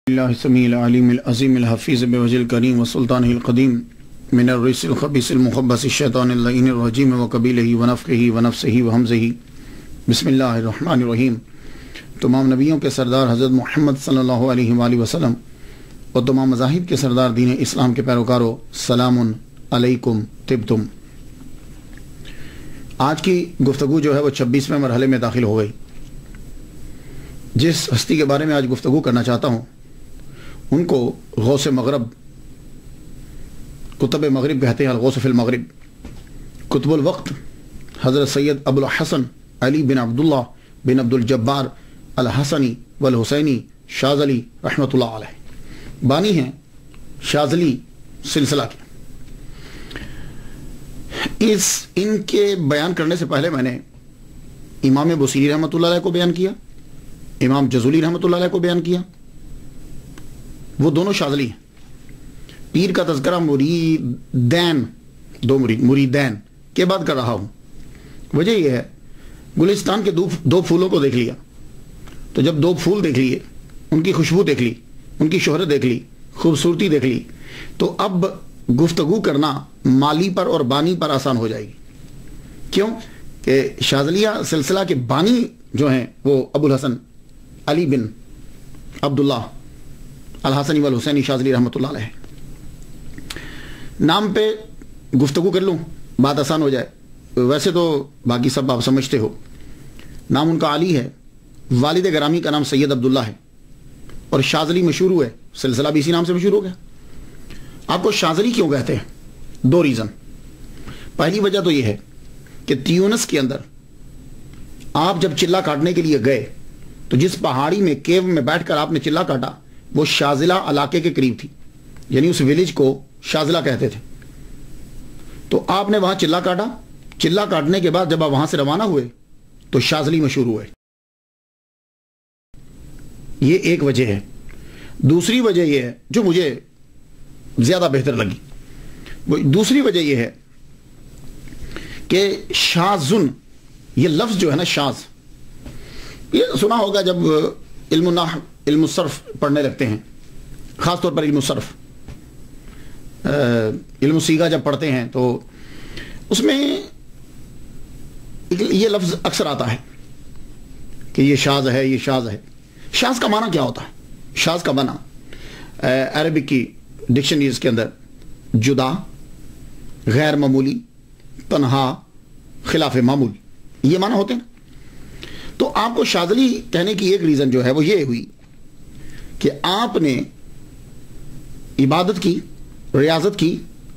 اللہ السمیع العلیم العظیم الحفیظ بوجہ الکریم وسلطانہ القدیم من الرجس الخبیث المخبث الشیطان اللعین الرجیم وقبیلہ ونفخہ ونفسہ وہمزہ بسم اللہ الرحمن الرحیم۔ تمام نبیوں کے سردار حضرت محمد صلی اللہ علیہ وآلہ وسلم اور تمام مذاہب کے سردار دین اسلام کے پیروکاروں، سلام علیکم طبتم۔ آج کی گفتگو جو ہے وہ 26ویں مرحلے میں داخل ہو گئی۔ جس ہستی کے بارے میں آج گفتگو کرنا چاہتا ہوں ان کو غوث مغرب، کتب مغرب کہتے ہیں، الغوث فی المغرب۔ کتب الوقت حضرت سید ابو الحسن علی بن عبداللہ بن عبد الجبار الحسنی والحسینی شاذلی رحمۃ اللہ علیہ بانی ہیں شاذلی سلسلہ کے۔ ان کے بیان کرنے سے پہلے میں نے امام بصیری رحمۃ اللہ علیہ کو بیان کیا، امام جزولی رحمۃ اللہ علیہ کو بیان کیا، وہ دونوں شاذلی ہیں۔ پیر کا تذکرہ مریدین، مریدین کے بعد کر رہا ہوں۔ وجہ یہ ہے، گلستان کے دو پھولوں کو دیکھ لیا، تو جب دو پھول دیکھ لیے، ان کی خوشبو دیکھ لی، ان کی شہرت دیکھ لی، خوبصورتی دیکھ لی، تو اب گفتگو کرنا مالی پر اور بانی پر آسان ہو جائے گی۔ کیوں کہ شاذلیہ سلسلہ کے بانی جو ہیں وہ ابو الحسن علی بن عبداللہ الحسنی والحسینی شاذلی رحمۃ اللہ علیہ۔ نام پہ گفتگو کر لوں، بات آسان ہو جائے۔ ویسے تو باقی سب آپ سمجھتے ہو۔ نام ان کا علی ہے، والد گرامی کا نام سید عبداللہ ہے، اور شاذلی مشہور ہوئے، سلسلہ بھی اسی نام سے مشہور ہو گیا۔ آپ کو شاذلی کیوں کہتے ہیں؟ دو ریزن۔ پہلی وجہ تو یہ ہے کہ تیونس کے اندر آپ جب چلہ کاٹنے کے لیے گئے تو جس پہاڑی میں کیو میں بیٹھ کر آپ نے چلہ کاٹا وہ شاذلہ علاقے کے قریب تھی، یعنی اس ویلیج کو شاذلہ کہتے تھے۔ تو آپ نے وہاں چلہ کاٹا، چلہ کاٹنے کے بعد جب آپ وہاں سے روانہ ہوئے تو شاذلی مشہور ہوئے۔ یہ ایک وجہ ہے۔ دوسری وجہ یہ ہے جو مجھے زیادہ بہتر لگی، دوسری وجہ یہ ہے کہ شاذن، یہ لفظ جو ہے نا شاذ، یہ سنا ہوگا جب علم النحو، علم الصرف پڑھنے لگتے ہیں، خاص طور پر علم الصرف، علم الصیغہ جب پڑھتے ہیں تو اس میں یہ لفظ اکثر آتا ہے کہ یہ شاذ ہے، یہ شاذ ہے۔ شاذ کا معنی کیا ہوتا ہے؟ شاذ کا معنی عربک کی ڈکشنریز کے اندر جدا، غیر معمولی، تنہا، خلاف معمول، یہ معنی ہوتے ہیں۔ تو آپ کو شاذلی کہنے کی ایک ریزن جو ہے وہ یہ ہوئی کہ آپ نے عبادت کی، ریاضت کی،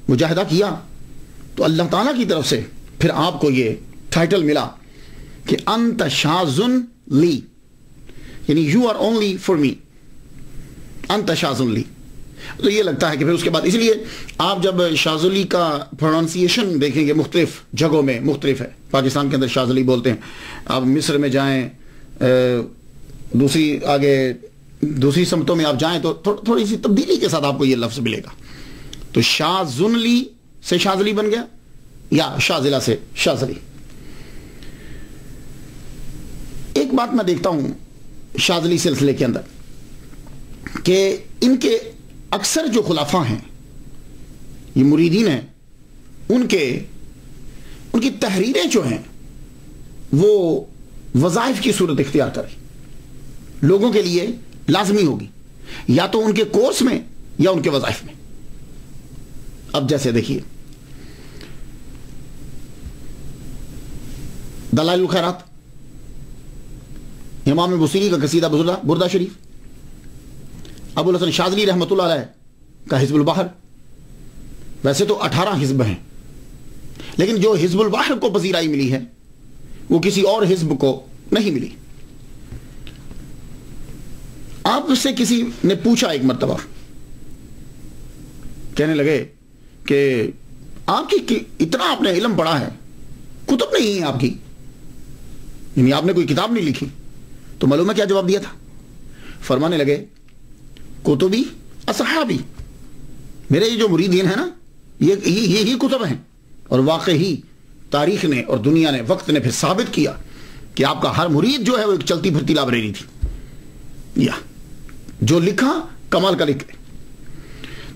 مجاہدہ کیا، تو اللہ تعالیٰ کی طرف سے پھر آپ کو یہ ٹائٹل ملا کہ انت شاذن لی، یعنی you are only for me, انت شاذن لی۔ تو یہ لگتا ہے کہ پھر اس کے بعد، اس لیے آپ جب شاذلی کا پروننسیشن دیکھیں گے مختلف جگہوں میں مختلف ہے۔ پاکستان کے اندر شاذلی بولتے ہیں، آپ مصر میں جائیں، دوسری سمتوں میں آپ جائیں تو تھوڑی سی تبدیلی کے ساتھ آپ کو یہ لفظ ملے گا۔ تو شاذن لی سے شاذلی بن گیا، یا شاذلہ سے شاذلی۔ ایک بات میں دیکھتا ہوں شاذلی سلسلے کے اندر کہ ان کے اکثر جو خلفاء ہیں، یہ مریدین ہیں، ان کی تحریریں جو ہیں وہ وظائف کی صورت اختیار کریں، لوگوں کے لیے لازمی ہوگی، یا تو ان کے کورس میں یا ان کے وظائف میں۔ اب جیسے دیکھیے دلائل الخیرات، امام بصیری کا قصیدہ بردہ شریف، ابو الحسن شاذلی رحمۃ اللہ علیہ کا حزب البحر۔ ویسے تو 18 حزب ہیں، لیکن جو حزب البحر کو پذیرائی ملی ہے وہ کسی اور حزب کو نہیں ملی۔ آپ سے کسی نے پوچھا ایک مرتبہ، کہنے لگے کہ آپ کی اتنا آپ نے علم پڑھا ہے، کتب نہیں ہے آپ کی، یعنی آپ نے کوئی کتاب نہیں لکھی۔ تو معلوم ہے کیا جواب دیا تھا؟ فرمانے لگے کتبی اصحابی، میرے یہ جو مریدین ہیں نا، یہ کتب ہیں۔ اور واقعی تاریخ نے اور دنیا نے، وقت نے پھر ثابت کیا کہ آپ کا ہر مرید جو ہے وہ ایک چلتی پھرتی لائبریری تھی۔ یا جو لکھا کمال کا لکھ لیں۔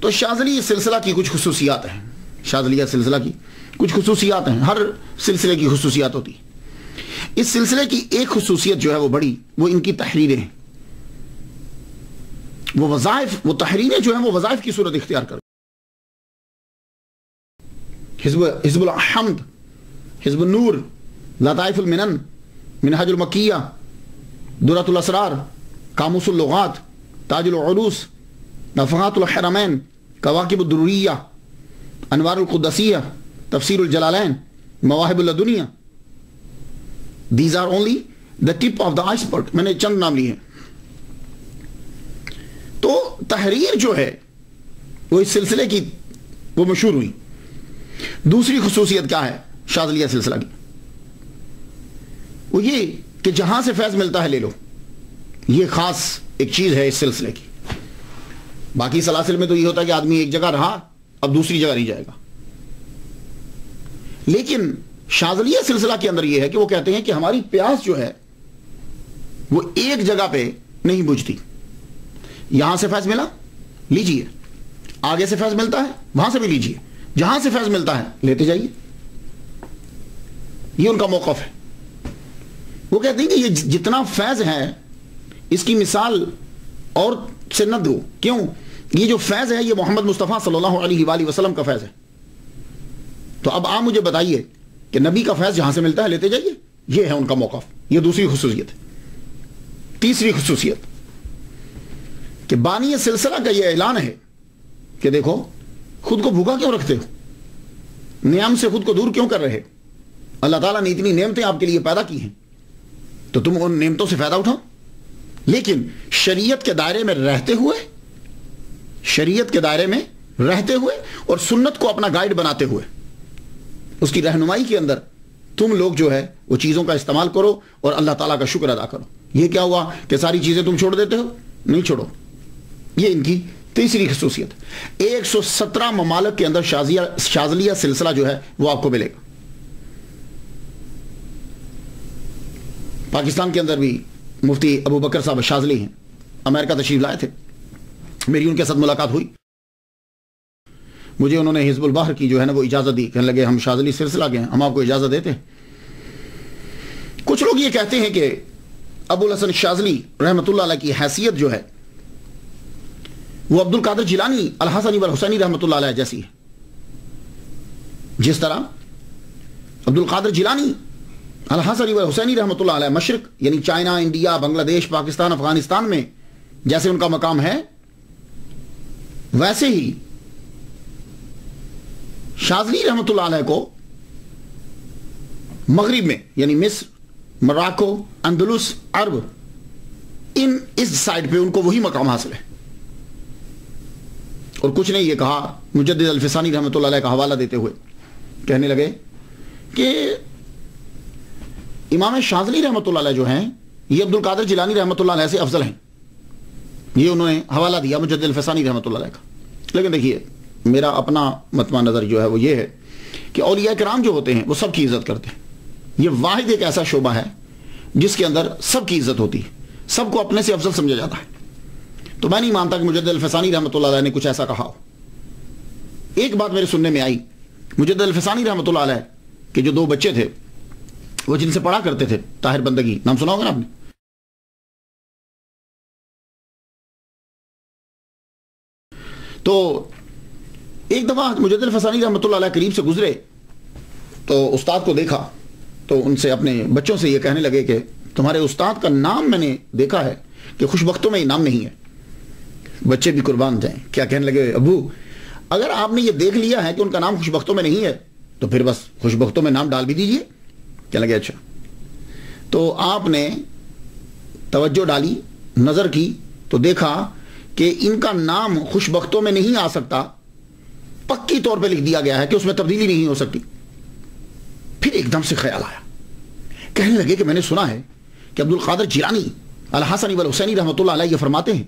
تو شاذلی سلسلہ کی کچھ خصوصیات ہیں، شاذلیہ سلسلہ کی کچھ خصوصیات ہیں، ہر سلسلے کی خصوصیات ہوتی ہیں۔ اس سلسلے کی ایک خصوصیت جو ہے وہ بڑی، وہ ان کی تحریریں ہیں، وہ وظائف، وہ تحریریں جو ہیں وہ وظائف کی صورت اختیار کر، حزب الحمد، حزب النور، لطائف المنن، منہاج المکیہ، درۃ الاسرار، قاموس اللغات، تاج العروس، نفحات الحرمین، کواکب الدروریہ، انوار القدسیہ، تفسیر الجلالین، مواہب اللدنیہ۔ These are only the tip of the iceberg. میں نے چند نام لیے ہیں۔ تو تحریر جو ہے وہ اس سلسلے کی وہ مشہور ہوئی۔ دوسری خصوصیت کیا ہے شاذلیہ سلسلہ کی؟ وہ یہ کہ جہاں سے فیض ملتا ہے لے لو، یہ خاص ایک چیز ہے اس سلسلے کی۔ باقی سلاسل میں تو یہ ہوتا ہے کہ آدمی ایک جگہ رہا اب دوسری جگہ نہیں جائے گا، لیکن شاذلیہ سلسلہ کے اندر یہ ہے کہ وہ کہتے ہیں کہ ہماری پیاس جو ہے وہ ایک جگہ پہ نہیں بجھتی۔ یہاں سے فیض ملا لیجئے، آگے سے فیض ملتا ہے وہاں سے بھی لیجئے، جہاں سے فیض ملتا ہے لیتے جائیے۔ یہ ان کا موقف ہے۔ وہ کہتے ہیں کہ یہ جتنا فیض ہے اس کی مثال اور سے نہ دو، کیوں؟ یہ جو فیض ہے یہ محمد مصطفیٰ صلی اللہ علیہ وآلہ وسلم کا فیض ہے۔ تو اب آپ مجھے بتائیے کہ نبی کا فیض جہاں سے ملتا ہے لیتے جائیے، یہ ہے ان کا موقف۔ یہ دوسری خصوصیت ہے۔ تیسری خصوصیت کہ بانی سلسلہ کا یہ اعلان ہے کہ دیکھو خود کو بھوکا کیوں رکھتے ہو، نعم سے خود کو دور کیوں کر رہے؟ اللہ تعالیٰ نے اتنی نعمتیں آپ کے لیے پیدا کی ہیں تو تم ان نعمتوں سے فائدہ اٹھاؤ، لیکن شریعت کے دائرے میں رہتے ہوئے، شریعت کے دائرے میں رہتے ہوئے اور سنت کو اپنا گائیڈ بناتے ہوئے اس کی رہنمائی کے اندر تم لوگ جو ہے وہ چیزوں کا استعمال کرو اور اللہ تعالیٰ کا شکر ادا کرو۔ یہ کیا ہوا کہ ساری چیزیں تم چھوڑ دیتے ہو؟ نہیں چھوڑو۔ یہ ان کی تیسری خصوصیت۔ 117 ممالک کے اندر شاذلیہ سلسلہ جو ہے وہ آپ کو ملے گا۔ پاکستان کے اندر بھی مفتی ابو بکر صاحب شاذلی ہیں، امریکہ تشریف لائے تھے، میری ان کے ساتھ ملاقات ہوئی، مجھے انہوں نے حزب البحر کی جو ہے نا وہ اجازت دی، کہنے لگے ہم شاذلی سلسلہ کے ہیں، ہم آپ کو اجازت دیتے ہیں۔ کچھ لوگ یہ کہتے ہیں کہ ابو الحسن شاذلی رحمۃ اللہ علیہ کی حیثیت جو ہے وہ عبد القادر جیلانی الحسنی والحسینی رحمۃ اللہ علیہ جیسی ہے۔ جس طرح عبد القادر جیلانی الحسنی والحسینی رحمۃ اللہ علیہ مشرق یعنی چائنا، انڈیا، بنگلہ دیش، پاکستان، افغانستان میں جیسے ان کا مقام ہے، ویسے ہی شاذلی رحمۃ اللہ علیہ کو مغرب میں یعنی مصر، مراکو، اندلس، عرب، اس سائڈ پہ ان کو وہی مقام حاصل ہے۔ اور کچھ نے یہ کہا، مجدد الفسانی رحمۃ اللہ علیہ کا حوالہ دیتے ہوئے کہنے لگے کہ امام شاذلی رحمۃ اللہ علیہ جو ہیں یہ عبد القادر جیلانی رحمۃ اللہ علیہ سے افضل ہیں۔ یہ انہوں نے حوالہ دیا مجدد الفسانی رحمۃ اللہ علیہ کا۔ لیکن دیکھیے میرا اپنا مطمع نظر جو ہے وہ یہ ہے کہ اولیاء کرام جو ہوتے ہیں وہ سب کی عزت کرتے ہیں۔ یہ واحد ایک ایسا شعبہ ہے جس کے اندر سب کی عزت ہوتی ہے، سب کو اپنے سے افضل سمجھا جاتا ہے۔ تو میں نہیں مانتا کہ مجدد الفسانی رحمۃ اللہ علیہ نے کچھ ایسا کہا ہو۔ ایک بات میرے سننے میں آئی، مجدد الفسانی رحمۃ اللہ علیہ کے جو 2 بچے تھے وہ جن سے پڑھا کرتے تھے، طاہر بندگی، نام سنا ہوگا نا آپ نے؟ تو ایک دفعہ مجدد الفسانی رحمۃ اللہ علیہ قریب سے گزرے تو استاد کو دیکھا تو ان سے اپنے بچوں سے یہ کہنے لگے کہ تمہارے استاد کا نام میں نے دیکھا ہے کہ خوش بختوں میں یہ نام نہیں ہے۔ بچے بھی قربان جائیں، کیا کہنے لگے، ابو اگر آپ نے یہ دیکھ لیا ہے کہ ان کا نام خوش بختوں میں نہیں ہے تو پھر بس خوش بختوں میں نام ڈال بھی دیجئے۔ کہنے لگے اچھا۔ تو آپ نے توجہ ڈالی، نظر کی تو دیکھا کہ ان کا نام خوش بختوں میں نہیں آ سکتا، پکی طور پہ لکھ دیا گیا ہے کہ اس میں تبدیلی نہیں ہو سکتی۔ پھر ایک دم سے خیال آیا، کہنے لگے کہ میں نے سنا ہے کہ عبد القادر جیلانی الحسنی والحسینی رحمۃ اللہ علیہ یہ فرماتے ہیں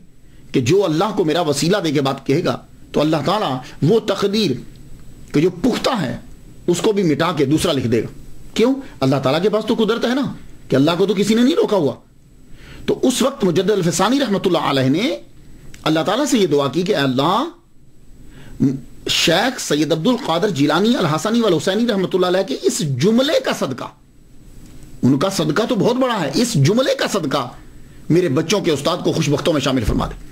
کہ جو اللہ کو میرا وسیلہ دے کے بات کہے گا تو اللہ تعالیٰ وہ تقدیر کہ جو پختہ ہے اس کو بھی مٹا کے دوسرا لکھ دے گا۔ کیوں؟ اللہ تعالیٰ کے پاس تو قدرت ہے نا، کہ اللہ کو تو کسی نے نہیں روکا ہوا۔ تو اس وقت مجدد الفسانی رحمۃ اللہ علیہ نے اللہ تعالیٰ سے یہ دعا کی کہ اللہ شیخ سید عبد القادر جیلانی الحسنی والحسینی رحمۃ اللہ علیہ کے اس جملے کا صدقہ، ان کا صدقہ تو بہت بڑا ہے، اس جملے کا صدقہ میرے بچوں کے استاد کو خوشبختوں میں شامل فرما دے۔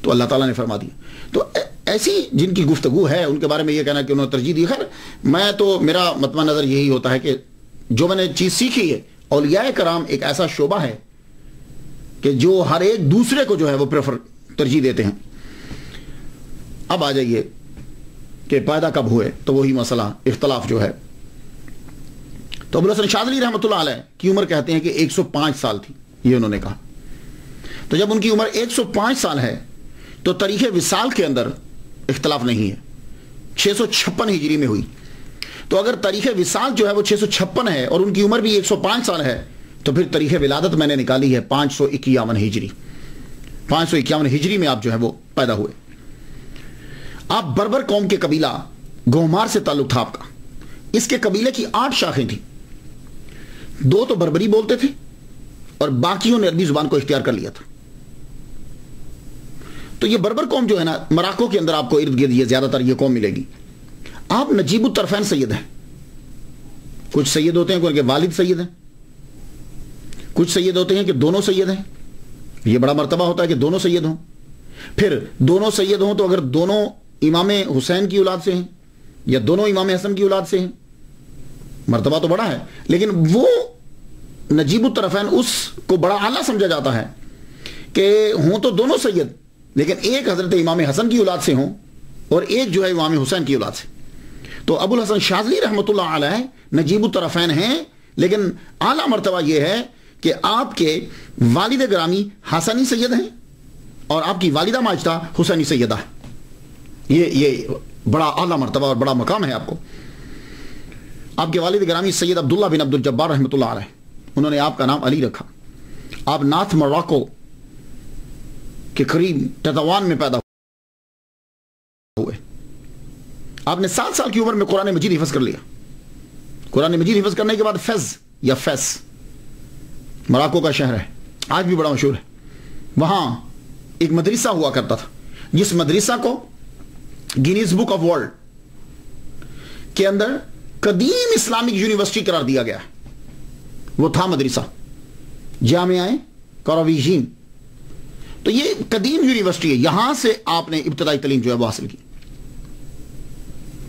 تو اللہ تعالیٰ نے فرما دیا۔ تو ایسی جن کی گفتگو ہے ان کے بارے میں یہ کہنا کہ انہوں نے ترجیح دی، خیر میں تو میرا مطمع نظر یہی ہوتا ہے کہ جو میں نے چیز سیکھی ہے، اولیاء کرام ایک ایسا شعبہ ہے کہ جو ہر ایک دوسرے کو جو ہے وہ ترجیح دیتے ہیں۔ اب آ جائیے کہ پیدا کب ہوئے، تو وہی مسئلہ اختلاف جو ہے۔ تو ابوالحسن شاذلی رحمۃ اللہ علیہ کی عمر کہتے ہیں کہ 105 سال تھی، یہ انہوں نے کہا۔ تو جب ان کی عمر 105 سال ہے تو تاریخ وصال کے اندر اختلاف نہیں ہے، 656 ہجری میں ہوئی۔ تو اگر تاریخ وصال جو ہے وہ 656 ہے اور ان کی عمر بھی 105 سال ہے، تو پھر تاریخ ولادت میں نے نکالی ہے 551 ہجری۔ 551 ہجری میں آپ جو ہے وہ پیدا ہوئے۔ آپ بربر قوم کے قبیلہ گوہمار سے تعلق تھا آپ کا۔ اس کے قبیلے کی 8 شاخیں تھیں، 2 تو بربری بولتے تھے اور باقیوں نے عربی زبان کو اختیار کر لیا تھا۔ تو یہ بربر قوم جو ہے نا، مراکو کے اندر آپ کو ارد گرد یہ زیادہ تر یہ قوم ملے گی۔ آپ نجیب الطرفین سید ہیں۔ کچھ سید ہوتے ہیں کہ ان کے والد سید ہیں، کچھ سید ہوتے ہیں کہ دونوں سید ہیں۔ یہ بڑا مرتبہ ہوتا ہے کہ دونوں سید ہوں۔ پھر دونوں سید ہوں تو اگر دونوں امام حسین کی اولاد سے ہیں یا دونوں امام حسن کی اولاد سے ہیں، مرتبہ تو بڑا ہے، لیکن وہ نجیب الطرفین اس کو بڑا اعلیٰ سمجھا جاتا ہے کہ ہوں تو دونوں سید، لیکن ایک حضرت امام حسن کی اولاد سے ہوں اور ایک جو ہے امام حسین کی اولاد سے۔ تو ابوالحسن شاذلی رحمۃ اللہ علیہ نجیب الطرفین ہیں، لیکن اعلیٰ مرتبہ یہ ہے کہ آپ کے والد گرامی حسنی سید ہیں اور آپ کی والدہ ماجدہ حسینی سیدہ ہے۔ یہ بڑا اعلیٰ مرتبہ اور بڑا مقام ہے آپ کو۔ آپ کے والد گرامی سید عبداللہ بن عبد الجبار رحمۃ اللہ علیہ، انہوں نے آپ کا نام علی رکھا۔ آپ نارتھ موراکو کے قریب تطوان میں پیدا ہوئے۔ آپ نے 7 سال کی عمر میں قرآن مجید حفظ کر لیا۔ قرآن مجید حفظ کرنے کے بعد فیض یا فیس موراکو کا شہر ہے، آج بھی بڑا مشہور ہے، وہاں ایک مدرسہ ہوا کرتا تھا، جس مدرسہ کو گینیز بک آف ورلڈ کے اندر قدیم اسلامک یونیورسٹی قرار دیا گیا ہے۔ وہ تھا مدرسہ جامعہ قرویزین۔ تو یہ قدیم یونیورسٹی ہے، یہاں سے آپ نے ابتدائی تعلیم جو ہے وہ حاصل کی۔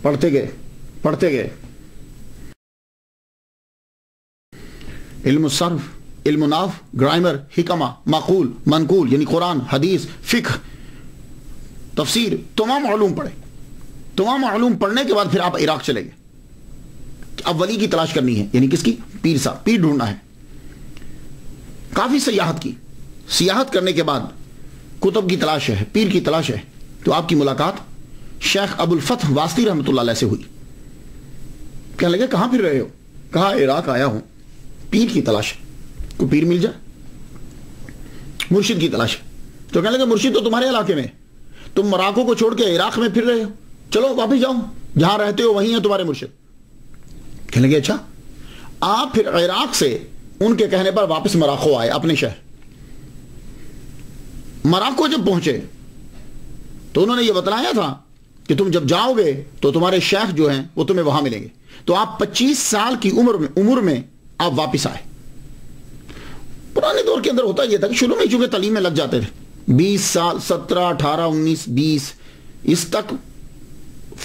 پڑھتے گئے علم الصرف، علم نحو، گرامر، حکمہ، معقول، منقول یعنی قرآن، حدیث، فقہ، تفسیر، تمام علوم پڑھے۔ تمام علوم پڑھنے کے بعد پھر آپ عراق چلے گئے۔ اب ولی کی تلاش کرنی ہے، یعنی کس کی؟ پیر صاحب، پیر ڈھونڈنا ہے۔ کافی سیاحت کی، سیاحت کرنے کے بعد کتب کی تلاش ہے، پیر کی تلاش ہے، تو آپ کی ملاقات شیخ ابو الفتح واسطی رحمۃ اللہ علیہ سے ہوئی۔ کہنے لگے کہاں پھر رہے ہو؟ کہا عراق آیا ہوں، پیر کی تلاش ہے، کوئی پیر مل جائے، مرشد کی تلاش ہے۔ تو کہنے لگے مرشد تو تمہارے علاقے میں، تم مراکو کو چھوڑ کے عراق میں پھر رہے ہو، چلو واپس جاؤ، جہاں رہتے ہو وہیں ہے تمہارے مرشد۔ کہنے لگے اچھا۔ آپ پھر عراق سے ان کے کہنے پر واپس مراکو آئے، اپنے شہر۔ مراکو جب پہنچے تو انہوں نے یہ بتلایا تھا کہ تم جب جاؤ گے تو تمہارے شیخ جو ہیں وہ تمہیں وہاں ملیں گے۔ تو آپ 25 سال کی عمر میں آپ واپس آئے۔ پرانے دور کے اندر ہوتا یہ تھا کہ شروع میں چونکہ تعلیم میں لگ جاتے تھے، 20 سال، 17، 18، 19، 20 اس تک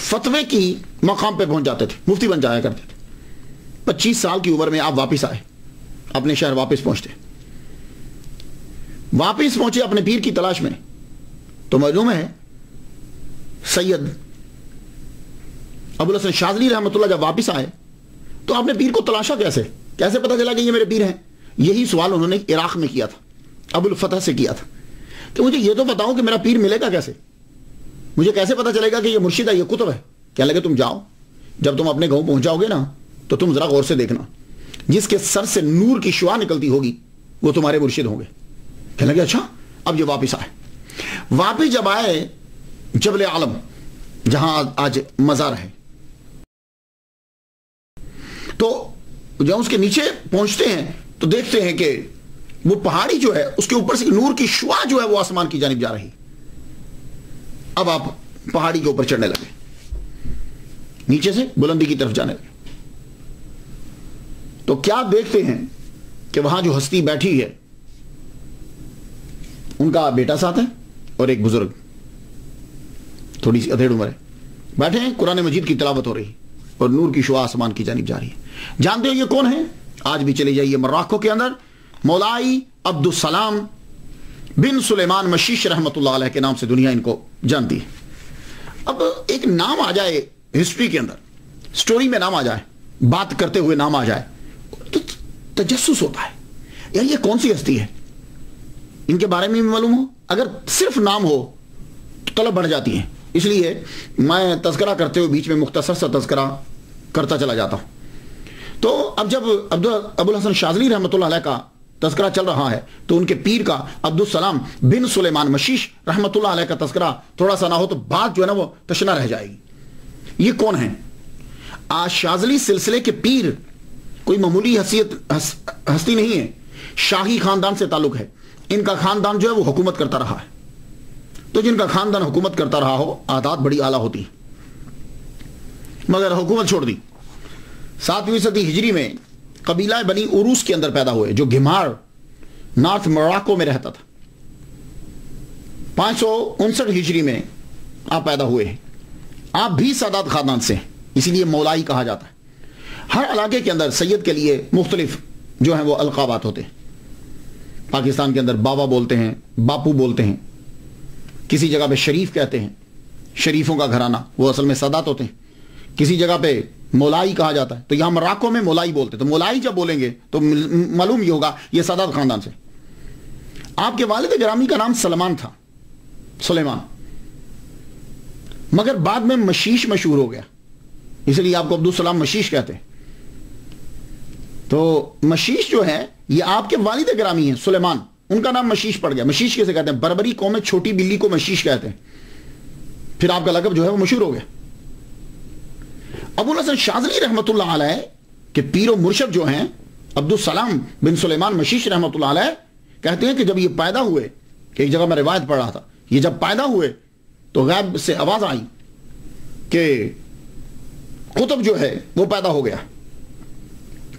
فتوے کی مقام پہ پہنچ جاتے تھے، مفتی بن جایا کرتے تھے۔ 25 سال کی عمر میں آپ واپس آئے، اپنے شہر واپس پہنچے اپنے پیر کی تلاش میں۔ تو معلوم ہے سید ابوالحسن شاذلی رحمۃ اللہ جب واپس آئے تو آپ نے پیر کو تلاشا کیسے پتا چلا کہ یہ میرے پیر ہیں؟ یہی سوال انہوں نے عراق میں کیا تھا، ابو الفتح سے کیا تھا کہ مجھے یہ تو بتاؤ کہ میرا پیر ملے گا کیسے، مجھے کیسے پتا چلے گا کہ یہ مرشد ہے، یہ کتب ہے؟ کہنے لگے تم جاؤ، جب تم اپنے گاؤں پہنچ جاؤ گے نا تو تم ذرا غور سے دیکھنا، جس کے سر سے نور کی شعاع نکلتی ہوگی وہ تمہارے مرشد ہوں گے۔ کہنے لگے اچھا۔ اب یہ واپس جب آئے جبل عالم جہاں آج مزار ہے، تو جب اس کے نیچے پہنچتے ہیں تو دیکھتے ہیں کہ وہ پہاڑی جو ہے اس کے اوپر سے نور کی شعاع جو ہے وہ آسمان کی جانب جا رہی۔ اب آپ پہاڑی کے اوپر چڑھنے لگے، نیچے سے بلندی کی طرف جانے لگے، تو کیا دیکھتے ہیں کہ وہاں جو ہستی بیٹھی ہے ان کا بیٹا ساتھ ہے اور ایک بزرگ، تھوڑی سی ادھیڑ عمر ہے، بیٹھے ہیں، قرآن مجید کی تلاوت ہو رہی اور نور کی شعاع آسمان کی جانب جا رہی ہے۔ جانتے ہو یہ کون ہے؟ آج بھی چلے جائیے مراکو کے اندر، مولائی عبدالسلام بن سلیمان مشیش رحمت اللہ علیہ کے نام سے دنیا ان کو جانتی ہے۔ اب ایک نام آ جائے ہسٹری کے اندر، سٹوری میں نام آ جائے، بات کرتے ہوئے نام آ جائے تو تجسس ہوتا ہے، یعنی یہ کون سی ہستی ہے، ان کے بارے میں بھی معلوم ہو۔ اگر صرف نام ہو تو طلب بڑھ جاتی ہے، اس لیے میں تذکرہ کرتے ہوئے بیچ میں مختصر سا تذکرہ کرتا چلا جاتا ہوں۔ تو اب جب ابوالحسن شاذلی رحمۃ اللہ علیہ کا تذکرہ چل رہا ہے تو ان کے پیر کا عبدالسلام بن سلیمان مشیش رحمۃ اللہ علیہ کا تذکرہ تھوڑا سا نہ ہو تو بات جو ہے نا وہ تشنا رہ جائے گی۔ یہ کون ہیں؟ آج شاذلی سلسلے کے پیر کوئی معمولی ہستی نہیں ہے، شاہی خاندان سے تعلق ہے، ان کا خاندان جو ہے وہ حکومت کرتا رہا ہے، تو جن کا خاندان حکومت کرتا رہا ہو عادات بڑی اعلیٰ ہوتی ہیں، مگر حکومت چھوڑ دی۔ 7ویں صدی ہجری میں قبیلہ بنی عروس کے اندر پیدا ہوئے جو گھمار نارتھ موراکو میں رہتا تھا۔ 559 ہجری میں آپ پیدا ہوئے ہیں، آپ بھی سادات خاندان سے ہیں، اسی لیے مولائی کہا جاتا ہے۔ ہر علاقے کے اندر سید کے لیے مختلف جو ہیں وہ القابات ہوتے ہیں۔ پاکستان کے اندر بابا بولتے ہیں، باپو بولتے ہیں، کسی جگہ پہ شریف کہتے ہیں، شریفوں کا گھرانہ، وہ اصل میں سادات ہوتے ہیں۔ کسی جگہ پہ مولائی کہا جاتا ہے، تو یہاں مراکو میں مولائی بولتے، تو مولائی جب بولیں گے تو معلوم یہ ہوگا یہ سادات خاندان سے۔ آپ کے والد گرامی کا نام سلمان تھا، سلیمان، مگر بعد میں مشیش مشہور ہو گیا، اس لیے آپ کو عبدالسلام مشیش کہتے ہیں۔ تو مشیش جو ہے یہ آپ کے والد گرامی ہیں سلیمان، ان کا نام مشیش پڑ گیا۔ مشیش کیسے کہتے ہیں؟ بربری قوم میں چھوٹی بلی کو مشیش کہتے ہیں، پھر آپ کا لقب جو ہے وہ مشہور ہو گیا۔ ابوالحسن شاذلی رحمۃ اللہ علیہ کے پیر و مرشد جو ہیں عبدالسلام بن سلیمان مشیش رحمۃ اللہ علیہ کہتے ہیں کہ جب یہ پیدا ہوئے، کہ ایک جگہ میں روایت پڑھ رہا تھا، یہ جب پیدا ہوئے تو غیب سے آواز آئی کہ قطب جو ہے وہ پیدا ہو گیا،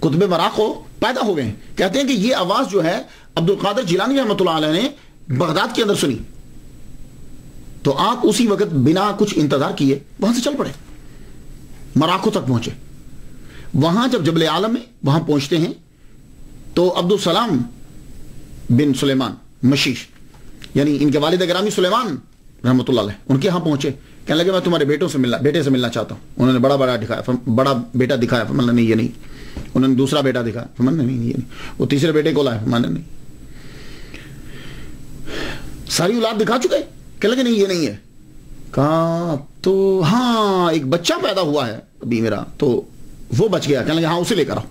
قطب مراکو پیدا ہو گئے ہیں۔ کہتے ہیں کہ یہ آواز جو ہے عبد القادر جیلانی رحمۃ اللہ علیہ نے بغداد کے اندر سنی، تو آپ اسی وقت بنا کچھ انتظار کیے وہاں سے چل پڑے، مراکو تک پہنچے۔ وہاں جب جبل عالم میں وہاں پہنچتے ہیں تو عبدالسلام بن سلیمان مشیش، یعنی ان کے والد گرامی سلیمان رحمۃ اللہ علیہ، ان کے ہاں پہنچے، کہنے لگے میں تمہارے بیٹے سے ملنا چاہتا ہوں۔ انہوں نے بڑا بیٹا دکھایا، فرمایا نہیں یہ نہیں۔ انہوں نے دوسرا بیٹا دکھایا، فرمایا نہیں یہ نہیں۔ وہ تیسرے بیٹے کو لائے، فرمایا نہیں۔ ساری اولاد دکھا چکے، کہنے لگے نہیں یہ نہیں ہے۔ کہا تو ہاں ایک بچہ پیدا ہوا ہے ابھی میرا، تو وہ بچ گیا، کہنے لگے ہاں اسے لے کر آؤ۔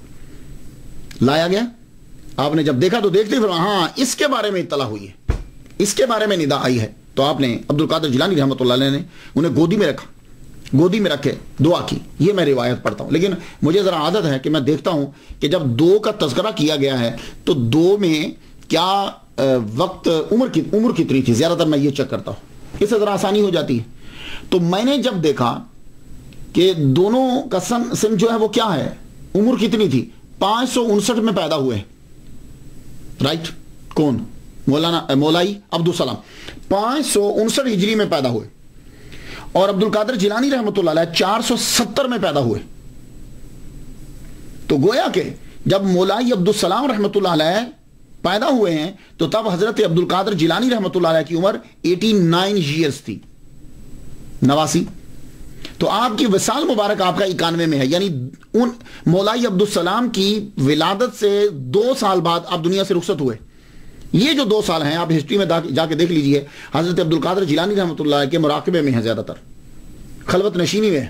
لایا گیا، آپ نے جب دیکھا تو دیکھتے پھر ہاں اس کے بارے میں اطلاع ہوئی ہے، اس کے بارے میں ندا آئی ہے، تو آپ نے عبد القادر جیلانی رحمۃ اللہ علیہ نے انہیں گودی میں رکھا، گودی میں رکھے دعا کی۔ یہ میں روایت پڑھتا ہوں، لیکن مجھے ذرا عادت ہے کہ میں دیکھتا ہوں کہ جب دو کا تذکرہ کیا گیا ہے تو دو میں کیا وقت عمر کتنی تھی، زیادہ تر میں یہ چیک کرتا ہوں، اس سے ذرا آسانی ہو جاتی ہے۔ تو میں نے جب دیکھا کہ دونوں کا سن جو ہے وہ کیا ہے، عمر کتنی تھی، 559 میں پیدا ہوئے، رائٹ؟ کون؟ مولائی عبدالسلام 559 ہجری میں پیدا ہوئے، اور عبد القادر جیلانی رحمۃ اللہ علیہ 470 میں پیدا ہوئے۔ تو گویا کہ جب مولائی عبدالسلام رحمۃ اللہ علیہ پیدا ہوئے ہیں تو تب حضرت عبد القادر جیلانی رحمۃ اللہ علیہ کی عمر 89 ایئرز تھی، 89۔ تو آپ کی وصال مبارک آپ کا 91 میں ہے، یعنی ان مولائی عبدالسلام کی ولادت سے 2 سال بعد آپ دنیا سے رخصت ہوئے۔ یہ جو 2 سال ہیں آپ ہسٹری میں جا کے دیکھ لیجئے، حضرت عبد القادر جیلانی رحمۃ اللہ علیہ کے مراقبے میں ہیں، زیادہ تر خلوت نشینی میں ہے۔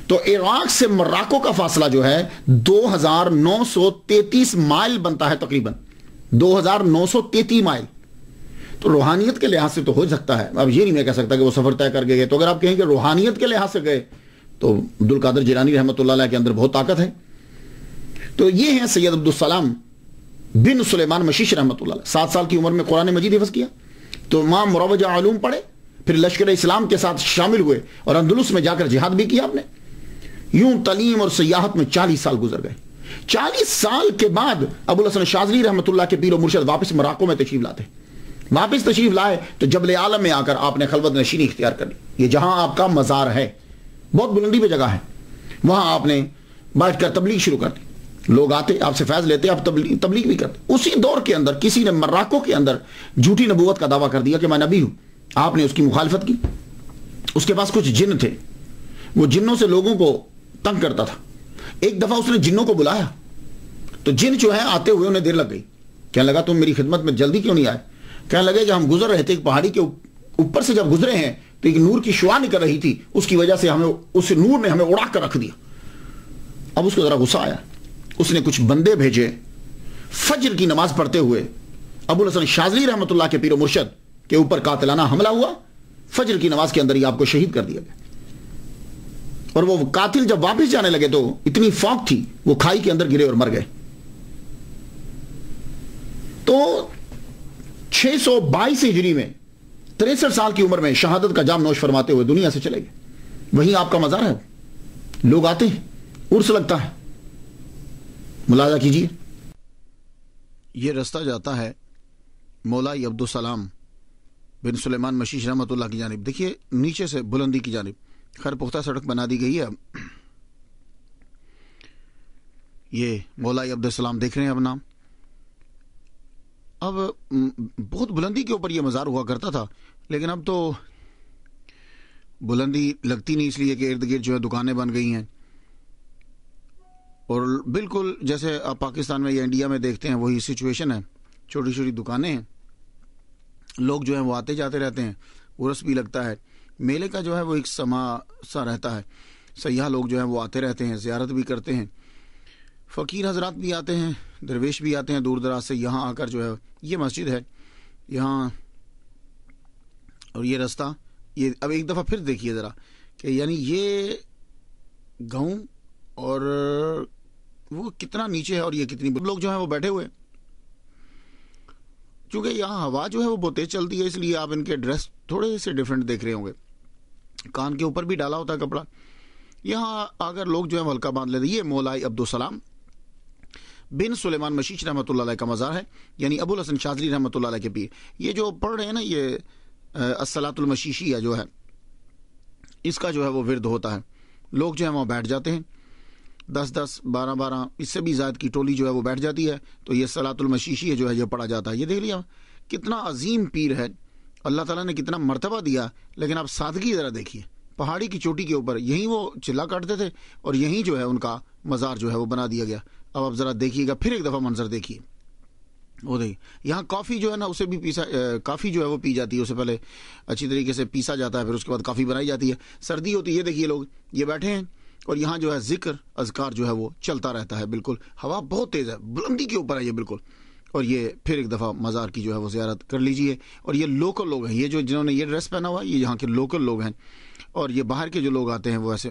تو عراق سے مراکو کا فاصلہ جو ہے 2933 مائل بنتا ہے، تقریباً 2933 مائل۔ تو روحانیت کے لحاظ سے تو ہو سکتا ہے، اب یہ نہیں میں کہہ سکتا کہ وہ سفر طے کر کے گئے، تو اگر آپ کہیں کہ روحانیت کے لحاظ سے گئے تو عبد القادر جیلانی رحمۃ اللہ علیہ کے اندر بہت طاقت ہے۔ تو یہ ہیں سید عبدالسلام بن سلیمان مشیش رحمۃ اللہ علیہ، 7 سال کی عمر میں قرآن مجید حفظ کیا، تو امام مروج علوم پڑھے، پھر لشکر اسلام کے ساتھ شامل ہوئے اور اندلس میں جا کر جہاد بھی کیا آپ نے. یوں تعلیم اور سیاحت میں 40 سال گزر گئے. 40 سال کے بعد ابو الحسن شاذلی رحمۃ اللہ کے پیر و مرشد واپس مراکو میں تشریف لاتے. واپس تشریف لائے تو جبل عالم میں آ کر آپ نے خلوت نشینی اختیار کر لی. یہ جہاں آپ کا مزار ہے بہت بلندی پہ جگہ ہے, وہاں آپ نے بیٹھ کر تبلیغ شروع کر دی. لوگ آتے آپ سے فیض لیتے, آپ تبلیغ بھی کرتے. اسی دور کے اندر کسی نے مراکو کے اندر جھوٹی نبوت کا دعویٰ کر دیا کہ میں نبی ہوں. آپ نے اس کی مخالفت کی. اس کے پاس کچھ جن تھے, وہ جنوں سے لوگوں کو تنگ کرتا تھا. ایک دفعہ اس نے جنوں کو بلایا تو جن جو ہے آتے ہوئے انہیں دیر لگ گئی. کہنے لگا تم میری خدمت میں جلدی کیوں نہیں آئے؟ کہنے لگے کہ ہم گزر رہے تھے ایک پہاڑی کے اوپر سے, جب گزرے ہیں تو ایک نور کی شعاع نکل رہی تھی, اس کی وجہ سے ہمیں اس نور نے ہمیں اڑا کر رکھ دیا. اب اس کو ذرا غصہ آیا, اس نے کچھ بندے بھیجے, فجر کی نماز پڑھتے ہوئے ابو الحسن شاذلی رحمۃ اللہ کے پیر و مرشد کے اوپر قاتلانہ حملہ ہوا. فجر کی نماز کے اندر ہی آپ کو شہید کر دیا گیا. اور وہ قاتل جب واپس جانے لگے تو اتنی فوق تھی وہ کھائی کے اندر گرے اور مر گئے. تو 622 ہجری میں 63 سال کی عمر میں شہادت کا جام نوش فرماتے ہوئے دنیا سے چلے گئے. وہیں آپ کا مزار ہے. لوگ آتے ہیں, عرس لگتا ہے, ملاحظہ کیجیے. یہ رستہ جاتا ہے مولائی عبدالسلام بن سلیمان مشیش رحمۃ اللہ کی جانب. دیکھیے نیچے سے بلندی کی جانب خیر پختہ سڑک بنا دی گئی ہے. یہ مولائی عبدالسلام دیکھ رہے ہیں اب نام. اب بہت بلندی کے اوپر یہ مزار ہوا کرتا تھا, لیکن اب تو بلندی لگتی نہیں, اس لیے کہ ارد گرد جو ہے دکانیں بن گئی ہیں. اور بالکل جیسے آپ پاکستان میں یا انڈیا میں دیکھتے ہیں وہی سچویشن ہے. چھوٹی چھوٹی دکانیں ہیں, لوگ جو ہیں وہ آتے جاتے رہتے ہیں. عرس بھی لگتا ہے, میلے کا جو ہے وہ ایک سما سا رہتا ہے. سیاح لوگ جو ہیں وہ آتے رہتے ہیں, زیارت بھی کرتے ہیں. فقیر حضرات بھی آتے ہیں, درویش بھی آتے ہیں دور دراز سے. یہاں آ کر جو ہے یہ مسجد ہے یہاں, اور یہ رستہ. یہ اب ایک دفعہ پھر دیکھیے ذرا کہ یعنی یہ گاؤں اور وہ کتنا نیچے ہے اور یہ کتنی لوگ جو ہیں وہ بیٹھے ہوئے. چونکہ یہاں ہوا جو ہے وہ بہت تیز چلتی ہے, اس لیے آپ ان کے ڈریس تھوڑے سے ڈیفرنٹ دیکھ رہے ہوں گے. کان کے اوپر بھی ڈالا ہوتا ہے کپڑا. یہاں اگر لوگ جو ہے ہلکا باندھ لیتے. یہ مولائی عبدالسلام بن سلیمان مشیش رحمۃ اللہ علیہ کا مزار ہے, یعنی ابو الحسن شاذلی رحمۃ اللہ علیہ کے پیر. یہ جو پڑھ رہے ہیں نا یہ الصلاۃ المشیشیہ جو ہے, اس کا جو ہے وہ ورد ہوتا ہے. لوگ جو ہے وہاں بیٹھ جاتے ہیں, 10-10 12-12 اس سے بھی زائد کی ٹولی جو ہے وہ بیٹھ جاتی ہے. تو یہ الصلاۃ المشیشیہ جو ہے یہ پڑھا جاتا ہے. یہ دیکھ لیا کتنا عظیم پیر ہے, اللہ تعالیٰ نے کتنا مرتبہ دیا. لیکن آپ سادگی ذرا دیکھیے, پہاڑی کی چوٹی کے اوپر یہیں وہ چلا کاٹتے تھے اور یہیں جو ہے ان کا مزار جو ہے وہ بنا دیا گیا. اب آپ ذرا دیکھیے گا, پھر ایک دفعہ منظر دیکھیے. وہ دیکھیے یہاں کافی جو ہے نا اسے بھی پیسا, کافی جو ہے وہ پی جاتی ہے. اسے پہلے اچھی طریقے سے پیسا جاتا ہے, پھر اس کے بعد کافی بنائی جاتی ہے. سردی ہوتی ہے, یہ دیکھیے لوگ یہ بیٹھے ہیں اور یہاں جو ہے ذکر اذکار جو ہے وہ چلتا رہتا ہے. بالکل ہوا بہت تیز ہے, بلندی کے اوپر ہے یہ بالکل. اور یہ پھر ایک دفعہ مزار کی جو ہے وہ زیارت کر لیجئے. اور یہ لوکل لوگ ہیں, یہ جو جنہوں نے یہ ڈریس پہنا ہوا ہے یہ یہاں کے لوکل لوگ ہیں. اور یہ باہر کے جو لوگ آتے ہیں وہ ایسے.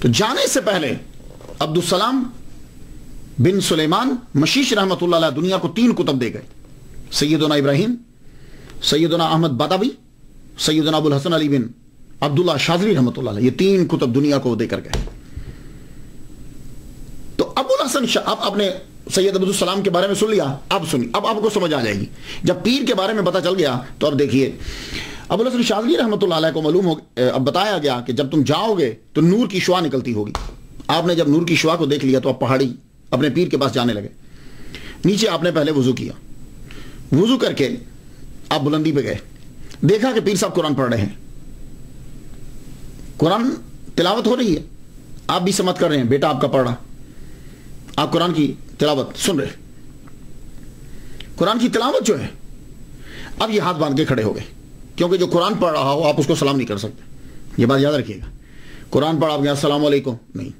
تو جانے سے پہلے عبدالسلام بن سلیمان مشیش رحمۃ اللہ علیہ دنیا کو 3 کتب دے گئے. سیدنا ابراہیم, سیدنا احمد باداوی, سیدنا ابو الحسن علی بن عبداللہ شاذلی رحمۃ اللہ علیہ. یہ 3 کتب دنیا کو دے کر گئے. تو ابو الحسن اب آپ نے سید عبدالسلام کے بارے میں سن لیا. اب سنی, اب آپ کو سمجھ آ جائے گی. جب پیر کے بارے میں پتہ چل گیا تو اب دیکھیے ابو الحسن شاذلی رحمۃ اللہ علیہ کو معلوم ہو, اب بتایا گیا کہ جب تم جاؤ گے تو نور کی شعاع نکلتی ہوگی. آپ نے جب نور کی شعاع کو دیکھ لیا تو آپ پہاڑی اپنے پیر کے پاس جانے لگے. نیچے آپ نے پہلے وضو کیا, وضو کر کے آپ بلندی پہ گئے, دیکھا کہ پیر صاحب قرآن پڑھ رہے ہیں, قرآن تلاوت ہو رہی ہے, آپ بھی سمت کر رہے ہیں, بیٹا آپ کا پڑھ رہا, آپ قرآن کی تلاوت سن رہے. قرآن کی تلاوت جو ہے, اب یہ ہاتھ باندھ کے کھڑے ہو گئے, کیونکہ جو قرآن پڑھ رہا ہو آپ اس کو سلام نہیں کر سکتے. یہ بات یاد رکھیے گا. قرآن پڑھا آپ السلام علیکم نہیں,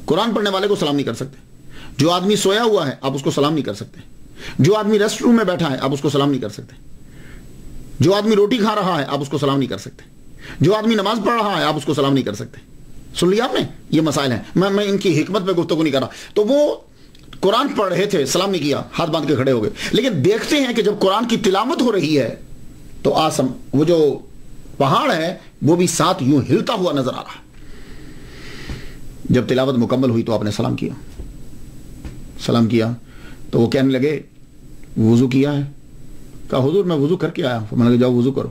قرآن پڑھنے والے کو سلام نہیں کر سکتے. جو آدمی سویا ہوا ہے آپ اس کو سلام نہیں کر سکتے. جو آدمی ریسٹ روم میں بیٹھا ہے آپ اس کو سلام نہیں کر سکتے. جو آدمی روٹی کھا رہا ہے آپ اس کو سلام نہیں کر سکتے. جو آدمی نماز پڑھ رہا ہے آپ اس کو سلام نہیں کر سکتے. سن لیا آپ نے, یہ مسائل ہیں. میں ان کی حکمت پہ گفتگو نہیں کر رہا. تو وہ قرآن پڑھ رہے تھے، سلام نہیں کیا، ہاتھ باندھ کے کھڑے ہو گئے. لیکن دیکھتے ہیں کہ جب قرآن کی تلاوت ہو رہی ہے تو آسم وہ جو پہاڑ ہے وہ بھی ساتھ یوں ہلتا ہوا نظر آ رہا. جب تلاوت مکمل ہوئی تو آپ نے سلام کیا تو وہ کہنے لگے وضو کیا ہے؟ کہا حضور میں وضو کر کے آیا. میں نے کہا جاؤ وضو کرو.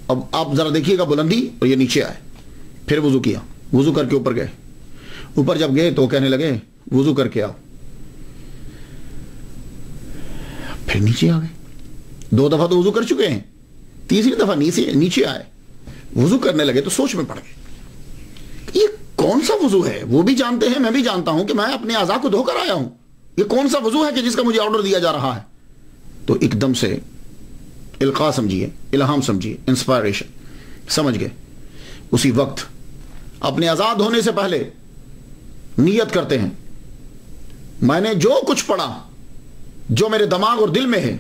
اب آپ ذرا دیکھیے گا بلندی، اور یہ نیچے آئے، پھر وضو کیا، وضو کر کے اوپر گئے. اوپر جب گئے تو کہنے لگے وضو کر کے آؤ. پھر نیچے آ گئے. 2 دفعہ تو وضو کر چکے ہیں، تیسری دفعہ نیچے آئے، وضو کرنے لگے تو سوچ میں پڑ گئے یہ کون سا وضو ہے؟ وہ بھی جانتے ہیں، میں بھی جانتا ہوں کہ میں اپنے اعضاء کو دھو کر آیا ہوں. یہ کون سا وضو ہے کہ جس کا مجھے آرڈر دیا جا رہا ہے؟ تو ایک دم سے القاء سمجھیے، الہام سمجھیے، انسپائریشن سمجھ گئے. اسی وقت اپنے اعضاء دھونے سے پہلے نیت کرتے ہیں میں نے جو کچھ پڑھا، جو میرے دماغ اور دل میں ہے،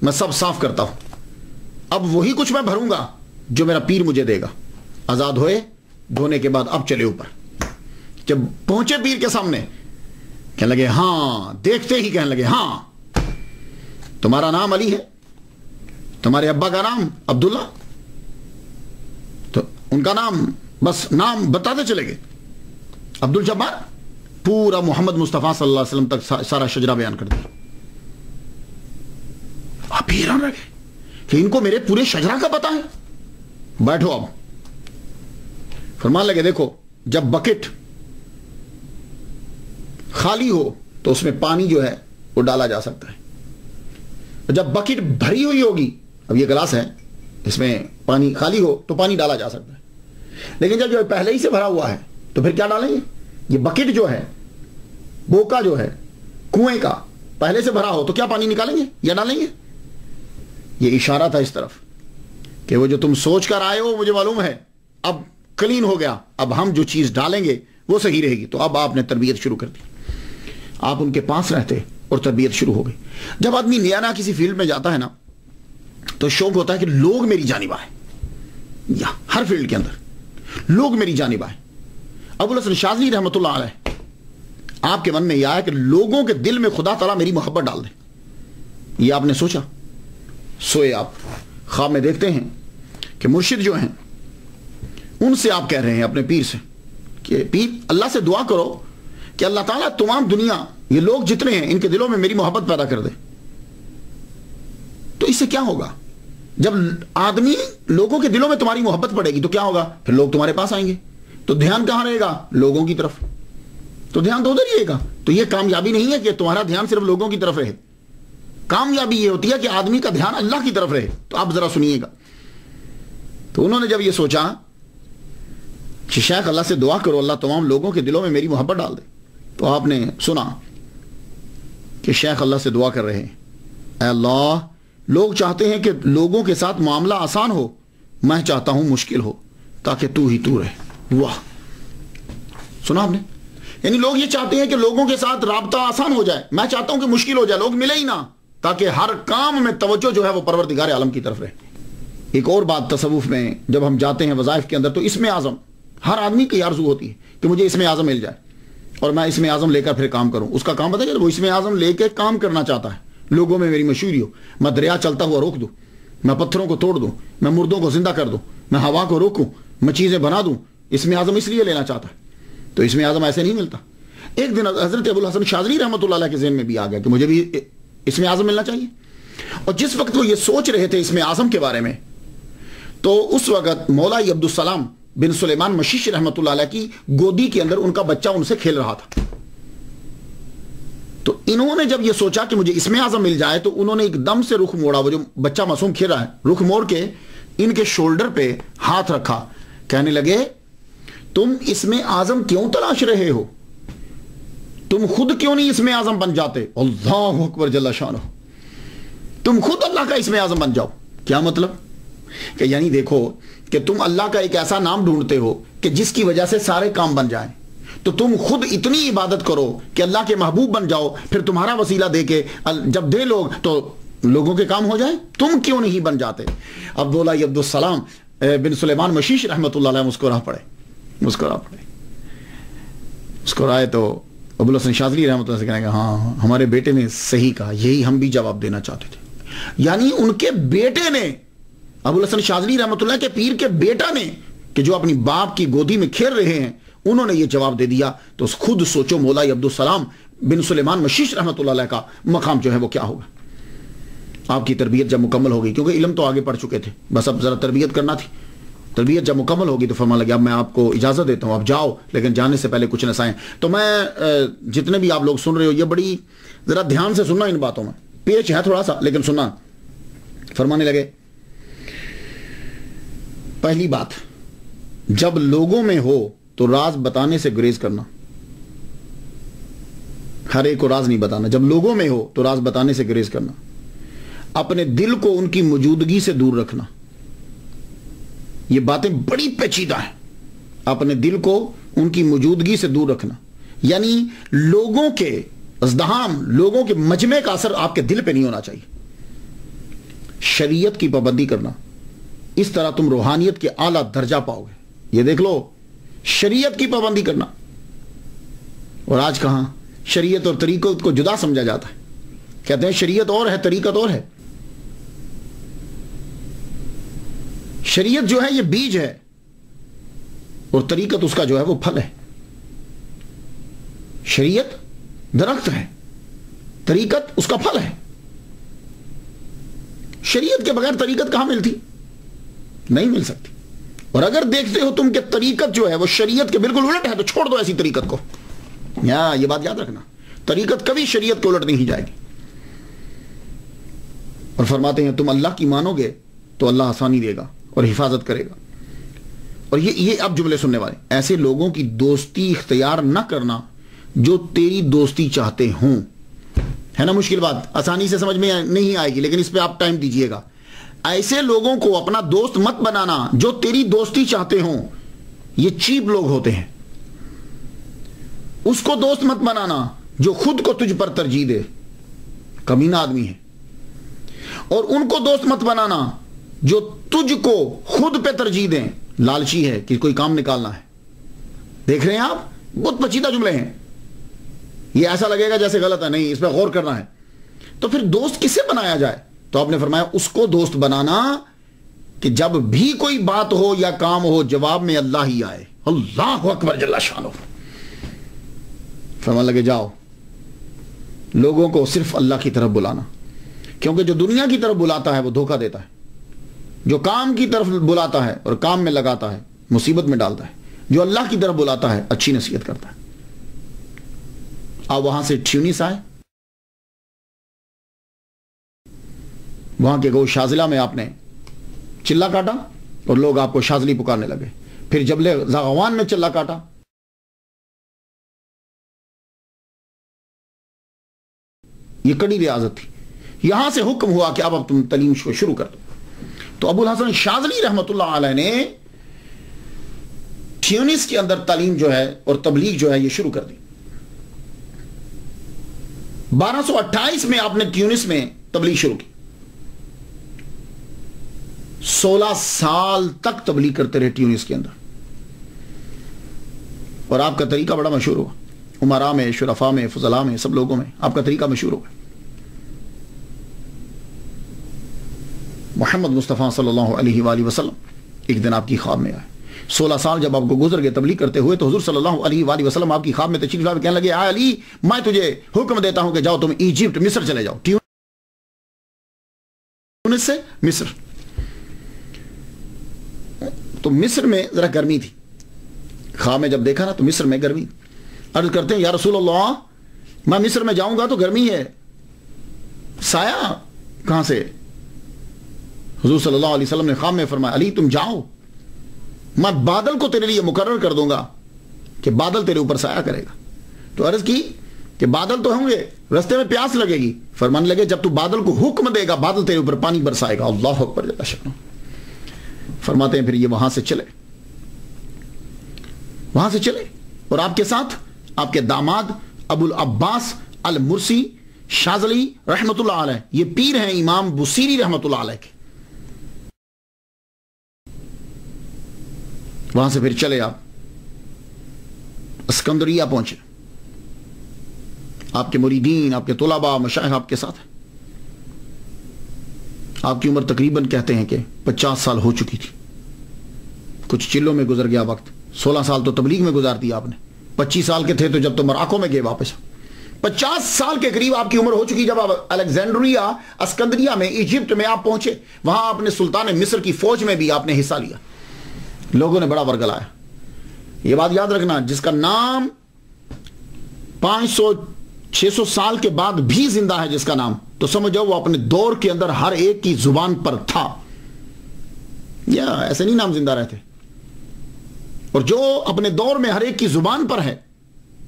میں سب صاف کرتا ہوں. اب وہی کچھ میں بھروں گا جو میرا پیر مجھے دے گا. اعضاء دھوئے، دھونے کے بعد اب چلے اوپر. جب پہنچے پیر کے سامنے کہنے لگے ہاں، دیکھتے ہی کہنے لگے ہاں تمہارا نام علی ہے، تمہارے ابا کا نام عبداللہ. تو ان کا نام بس نام بتاتے چلے گئے، عبد الجبار. پورا محمد مصطفیٰ صلی اللہ علیہ وسلم تک سارا شجرہ بیان کر دیا. آپ حیران رہ گئے کہ ان کو میرے پورے شجرہ کا پتا ہے. بیٹھو. اب فرمان لگے دیکھو جب بکٹ خالی ہو تو اس میں پانی جو ہے وہ ڈالا جا سکتا ہے. جب بکٹ بھری ہوئی ہوگی، اب یہ گلاس ہے، اس میں پانی خالی ہو تو پانی ڈالا جا سکتا ہے. لیکن جب جو پہلے ہی سے بھرا ہوا ہے تو پھر کیا ڈالیں گے؟ یہ بکٹ جو ہے، بوکا جو ہے کنویں کا، پہلے سے بھرا ہو تو کیا پانی نکالیں گے یا ڈالیں گے؟ یہ اشارہ تھا اس طرف کہ وہ جو تم سوچ کر آئے ہو مجھے معلوم ہے اب کلین ہو گیا، اب ہم جو چیز ڈالیں گے وہ صحیح رہے گی. تو اب آپ نے تربیت شروع کر دی. آپ ان کے پاس رہتے اور تربیت شروع ہو گئی. جب آدمی نیا نیا کسی فیلڈ میں جاتا ہے نا تو شوق ہوتا ہے کہ لوگ میری جانب آئیں. یا ہر فیلڈ کے اندر لوگ میری جانب آئیں. ابو الحسن شاذلی رحمۃ اللہ علیہ، آپ کے من میں یہ آیا کہ لوگوں کے دل میں خدا تعالیٰ میری محبت ڈال دے. یہ آپ نے سوچا. سوئے آپ خواب میں دیکھتے ہیں کہ مرشد جو ہیں ان سے آپ کہہ رہے ہیں اپنے پیر سے کہ پیر اللہ سے دعا کرو کہ اللہ تعالیٰ تمام دنیا یہ لوگ جتنے ہیں ان کے دلوں میں میری محبت پیدا کر دے. تو اس سے کیا ہوگا؟ جب آدمی لوگوں کے دلوں میں تمہاری محبت پڑے گی تو کیا ہوگا؟ پھر لوگ تمہارے پاس آئیں گے. تو دھیان کہاں رہے گا؟ لوگوں کی طرف. تو دھیان تو ادھر ہی رہے گا. تو یہ کامیابی نہیں ہے کہ تمہارا دھیان صرف لوگوں کی طرف رہے. کامیابی یہ ہوتی ہے کہ آدمی کا دھیان اللہ کی طرف رہے. تو آپ ذرا سنیے گا. تو انہوں نے جب یہ سوچا کہ شیخ اللہ سے دعا کرو اللہ تمام لوگوں کے دلوں میں میری محبت ڈال دے، تو آپ نے سنا کہ شیخ اللہ سے دعا کر رہے ہیں اے اللہ لوگ چاہتے ہیں کہ لوگوں کے ساتھ معاملہ آسان ہو، میں چاہتا ہوں مشکل ہو تاکہ تو ہی تو رہے. واہ، سنا آپ نے؟ یعنی لوگ یہ چاہتے ہیں کہ لوگوں کے ساتھ رابطہ آسان ہو جائے، میں چاہتا ہوں کہ مشکل ہو جائے، لوگ ملے ہی نہ، تاکہ ہر کام میں توجہ جو ہے وہ پروردگار عالم کی طرف رہے. ایک اور بات تصوف میں جب ہم جاتے ہیں وظائف کے اندر تو اسم اعظم ہر آدمی کی آرزو ہوتی ہے کہ مجھے اسم اعظم مل جائے اور میں اسم اعظم لے کر پھر کام کروں. اس کا کام بتائیے، وہ اسم اعظم لے کے کام کرنا چاہتا ہے، لوگوں میں میری مشہوری ہو، میں دریا چلتا ہوا روک دوں، میں پتھروں کو توڑ دوں، میں مردوں کو زندہ کر دوں، میں ہوا کو روکوں، میں چیزیں بنا دوں. اسم اعظم اس لیے لینا چاہتا ہے. تو اسم اعظم ایسے نہیں ملتا. ایک دن حضرت ابو الحسن شاذلی رحمۃ اللہ علیہ کے ذہن میں بھی آ گیا کہ مجھے بھی اسم اعظم ملنا چاہیے. اور جس وقت وہ یہ سوچ رہے تھے اسم اعظم کے بارے میں تو اس وقت مولا عبدالسلام بن سلیمان مشیش رحمۃ اللہ علیہ کی گودی کے اندر ان کا بچہ ان سے کھیل رہا تھا. تو انہوں نے جب یہ سوچا کہ مجھے اسم اعظم مل جائے تو انہوں نے ایک دم سے رخ موڑا، وہ جو بچہ معصوم کھیل رہا ہے، رخ موڑ کے ان کے شولڈر پہ ہاتھ رکھا، کہنے لگے تم اسم اعظم کیوں تلاش رہے ہو؟ تم خود کیوں نہیں اسم اعظم بن جاتے؟ اللہ اکبر جل شانہ، تم خود اللہ کا اسم اعظم بن جاؤ. کیا مطلب؟ کہ یعنی دیکھو کہ تم اللہ کا ایک ایسا نام ڈھونڈتے ہو کہ جس کی وجہ سے سارے کام بن جائیں، تو تم خود اتنی عبادت کرو کہ اللہ کے محبوب بن جاؤ، پھر تمہارا وسیلہ دے کے جب دے لوگ تو لوگوں کے کام ہو جائیں. تم کیوں نہیں بن جاتے؟ عبداللہ عبدالسلام بن سلیمان مشیش رحمۃ اللہ علیہ مسکرائے تو ابوالحسن شاذلی رحمۃ اللہ سے کہنے گا ہاں ہمارے بیٹے نے صحیح کہا, یہی ہم بھی جواب دینا چاہتے تھے. یعنی ان کے بیٹے نے, ابوالحسن شاذلی رحمۃ اللہ کے پیر کے بیٹا نے, کہ جو اپنی باپ کی گودی میں کھیل رہے ہیں, انہوں نے یہ جواب دے دیا. تو خود سوچو مولا عبدالسلام بن سلیمان مشیش رحمۃ اللہ علیہ کا مقام جو ہے وہ کیا ہوگا. آپ کی تربیت جب مکمل ہوگی, کیونکہ علم تو آگے پڑھ چکے تھے, بس اب ذرا تربیت کرنا تھی. تربیت جب مکمل ہوگی تو فرمان لگا اب میں آپ کو اجازت دیتا ہوں, آپ جاؤ, لیکن جانے سے پہلے کچھ نصائح. تو میں جتنے بھی آپ لوگ سن رہے ہو, یہ بڑی ذرا دھیان سے سننا ان باتوں میں, پیچ ہے تھوڑا سا لیکن سننا. فرمانے لگے پہلی بات, جب لوگوں میں ہو تو راز بتانے سے گریز کرنا. ہر ایک کو راز نہیں بتانا. جب لوگوں میں ہو تو راز بتانے سے گریز کرنا. اپنے دل کو ان کی موجودگی سے دور رکھنا. یہ باتیں بڑی پیچیدہ ہیں. اپنے دل کو ان کی موجودگی سے دور رکھنا یعنی لوگوں کے ازدحام, لوگوں کے مجمع کا اثر آپ کے دل پہ نہیں ہونا چاہیے. شریعت کی پابندی کرنا, اس طرح تم روحانیت کے اعلیٰ درجہ پاؤ گے. یہ دیکھ لو, شریعت کی پابندی کرنا. اور آج کہاں شریعت اور طریقت کو جدا سمجھا جاتا ہے. کہتے ہیں شریعت اور ہے, طریقت اور ہے. شریعت جو ہے یہ بیج ہے, اور طریقت اس کا جو ہے وہ پھل ہے. شریعت درخت ہے, طریقت اس کا پھل ہے. شریعت کے بغیر طریقت کہاں ملتی؟ نہیں مل سکتی. اور اگر دیکھتے ہو تم کہ طریقت جو ہے وہ شریعت کے بالکل الٹ ہے تو چھوڑ دو ایسی طریقت کو. یہ بات یاد رکھنا, طریقت کبھی شریعت کو الٹ نہیں جائے گی. اور فرماتے ہیں تم اللہ کی مانو گے تو اللہ آسانی دے گا اور حفاظت کرے گا. اور یہ اب جملے سننے والے, ایسے لوگوں کی دوستی اختیار نہ کرنا جو تیری دوستی چاہتے ہوں. ہے نا مشکل بات, آسانی سے سمجھ میں نہیں آئے گی, لیکن اس پہ آپ ٹائم دیجئے گا. ایسے لوگوں کو اپنا دوست مت بنانا جو تیری دوستی چاہتے ہوں. یہ چیپ لوگ ہوتے ہیں. اس کو دوست مت بنانا جو خود کو تجھ پر ترجیح دے, کمینہ آدمی ہے. اور ان کو دوست مت بنانا جو تجھ کو خود پہ ترجیح دیں, لالچی ہے کہ کوئی کام نکالنا ہے. دیکھ رہے ہیں آپ, بہت پیچیدہ جملے ہیں. یہ ایسا لگے گا جیسے غلط ہے, نہیں, اس پہ غور کرنا ہے. تو پھر دوست کسے بنایا جائے؟ تو آپ نے فرمایا اس کو دوست بنانا کہ جب بھی کوئی بات ہو یا کام ہو جواب میں اللہ ہی آئے. اللہ اکبر جل شانہ. فرمان لگے جاؤ لوگوں کو صرف اللہ کی طرف بلانا, کیونکہ جو دنیا کی طرف بلاتا ہے وہ دھوکہ دیتا ہے. جو کام کی طرف بلاتا ہے اور کام میں لگاتا ہے مصیبت میں ڈالتا ہے. جو اللہ کی طرف بلاتا ہے اچھی نصیحت کرتا ہے. آپ وہاں سے ٹیونس آئے, وہاں کے گو شازلہ میں آپ نے چلا کاٹا اور لوگ آپ کو شازلی پکارنے لگے. پھر جبل زاغوان میں چلا کاٹا, یہ کڑی ریاضت تھی. یہاں سے حکم ہوا کہ اب تم تعلیم کو شروع کر دو. تو ابوالحسن شاذلی رحمۃ اللہ علیہ نے ٹیونس کے اندر تعلیم جو ہے اور تبلیغ جو ہے یہ شروع کر دی. 1228 میں آپ نے ٹیونس میں تبلیغ شروع کی. 16 سال تک تبلیغ کرتے رہے ٹیونس کے اندر. اور آپ کا طریقہ بڑا مشہور ہوا, امراء میں, شرفاء میں, فضلاء میں, سب لوگوں میں آپ کا طریقہ مشہور ہوا. محمد مصطفیٰ صلی اللہ علیہ وآلہ وسلم ایک دن آپ کی خواب میں آئے. 16 سال جب آپ کو گزر گئے تبلیغ کرتے ہوئے, تو حضور صلی اللہ علیہ وآلہ وسلم آپ کی خواب میں تشریف لائے, کہنے لگے اے علی میں تجھے حکم دیتا ہوں کہ جاؤ تم ایجپٹ مصر چلے جاؤ. ٹیونس سے مصر. تو مصر میں ذرا گرمی تھی. خواب میں جب دیکھا نا تو مصر میں گرمی. عرض کرتے ہیں یا رسول اللہ میں مصر میں جاؤں گا تو گرمی ہے, سایہ کہاں سے؟ حضور صلی اللہ علیہ وسلم نے خواب میں فرمایا علی تم جاؤ, میں بادل کو تیرے لیے مقرر کر دوں گا کہ بادل تیرے اوپر سایہ کرے گا. تو عرض کی کہ بادل تو ہوں گے, رستے میں پیاس لگے گی. فرمانے لگے جب تو بادل کو حکم دے گا بادل تیرے اوپر پانی برسائے گا. اللہ اکبر جل شانہ. فرماتے ہیں پھر یہ وہاں سے چلے, وہاں سے چلے, اور آپ کے ساتھ آپ کے داماد ابو العباس المرسی شاذلی رحمت اللہ علیہ, یہ پیر ہیں امام بصیری رحمت اللہ علیہ کے. وہاں سے پھر چلے آپ اسکندریہ پہنچے. آپ کے مریدین، آپ کے طلباء، مشائخ آپ کے ساتھ ہیں. آپ کی عمر تقریباً کہتے ہیں کہ 50 سال ہو چکی تھی. کچھ چلوں میں گزر گیا وقت. 16 سال تو تبلیغ میں گزار دیا آپ نے. 25 سال کے تھے تو جب تو مراکو میں گئے واپس. 50 سال کے قریب آپ کی عمر ہو چکی جب آپ الیگزینڈریا، اسکندریہ میں، ایجپٹ میں آپ پہنچے. وہاں آپ نے سلطان مصر کی فوج میں بھی آپ نے حصہ لیا. لوگوں نے بڑا ورگلایا. یہ بات یاد رکھنا، جس کا نام 500-600 سال کے بعد بھی زندہ ہے جس کا نام، تو سمجھو وہ اپنے دور کے اندر ہر ایک کی زبان پر تھا. یا ایسے نہیں نام زندہ رہتے. اور جو اپنے دور میں ہر ایک کی زبان پر ہے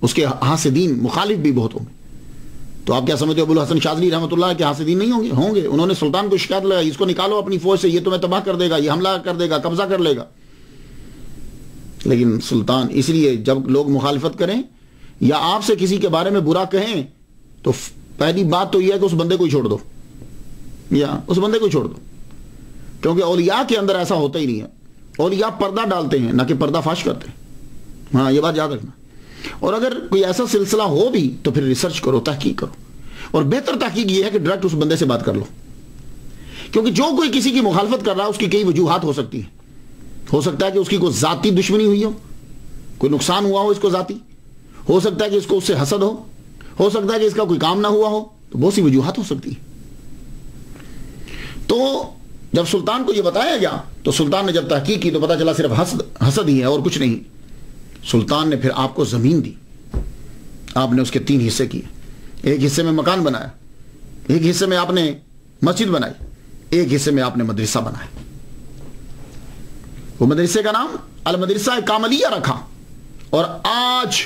اس کے حاسدین، مخالف بھی بہت ہوں گے. تو آپ کیا سمجھتے ہو ابو الحسن شاذلی رحمۃ اللہ کے حاسدین نہیں ہوں گے؟ ہوں گے. انہوں نے سلطان کو شکایت لگائی، اس کو نکالو اپنی فوج سے، یہ تمہیں تباہ کر دے گا، یہ حملہ کر دے گا، قبضہ کر لے گا. لیکن سلطان، اس لیے جب لوگ مخالفت کریں یا آپ سے کسی کے بارے میں برا کہیں تو پہلی بات تو یہ ہے کہ اس بندے کو ہی چھوڑ دو، یا اس بندے کو چھوڑ دو. کیونکہ اولیاء کے اندر ایسا ہوتا ہی نہیں ہے. اولیاء پردہ ڈالتے ہیں نہ کہ پردہ فاش کرتے ہیں. ہاں، یہ بات یاد رکھنا. اور اگر کوئی ایسا سلسلہ ہو بھی تو پھر ریسرچ کرو، تحقیق کرو. اور بہتر تحقیق یہ ہے کہ ڈائریکٹ اس بندے سے بات کر لو. کیونکہ جو کوئی کسی کی مخالفت کر رہا ہے اس کی کئی وجوہات ہو سکتی ہیں. ہو سکتا ہے کہ اس کی کوئی ذاتی دشمنی ہوئی ہو، کوئی نقصان ہوا ہو اس کو ذاتی. ہو سکتا ہے کہ اس کو اس سے حسد ہو سکتا ہے کہ اس کا کوئی کام نہ ہوا ہو. تو بہت سی وجوہات ہو سکتی ہیں. تو جب سلطان کو یہ بتایا گیا تو سلطان نے جب تحقیق کی تو پتا چلا صرف حسد ہی ہے اور کچھ نہیں. سلطان نے پھر آپ کو زمین دی. آپ نے اس کے 3 حصے کیے. ایک حصے میں مکان بنایا، ایک حصے میں آپ نے مسجد بنائی، ایک حصے میں آپ نے مدرسہ بنایا. وہ مدرسے کا نام المدرسہ کاملیہ رکھا. اور آج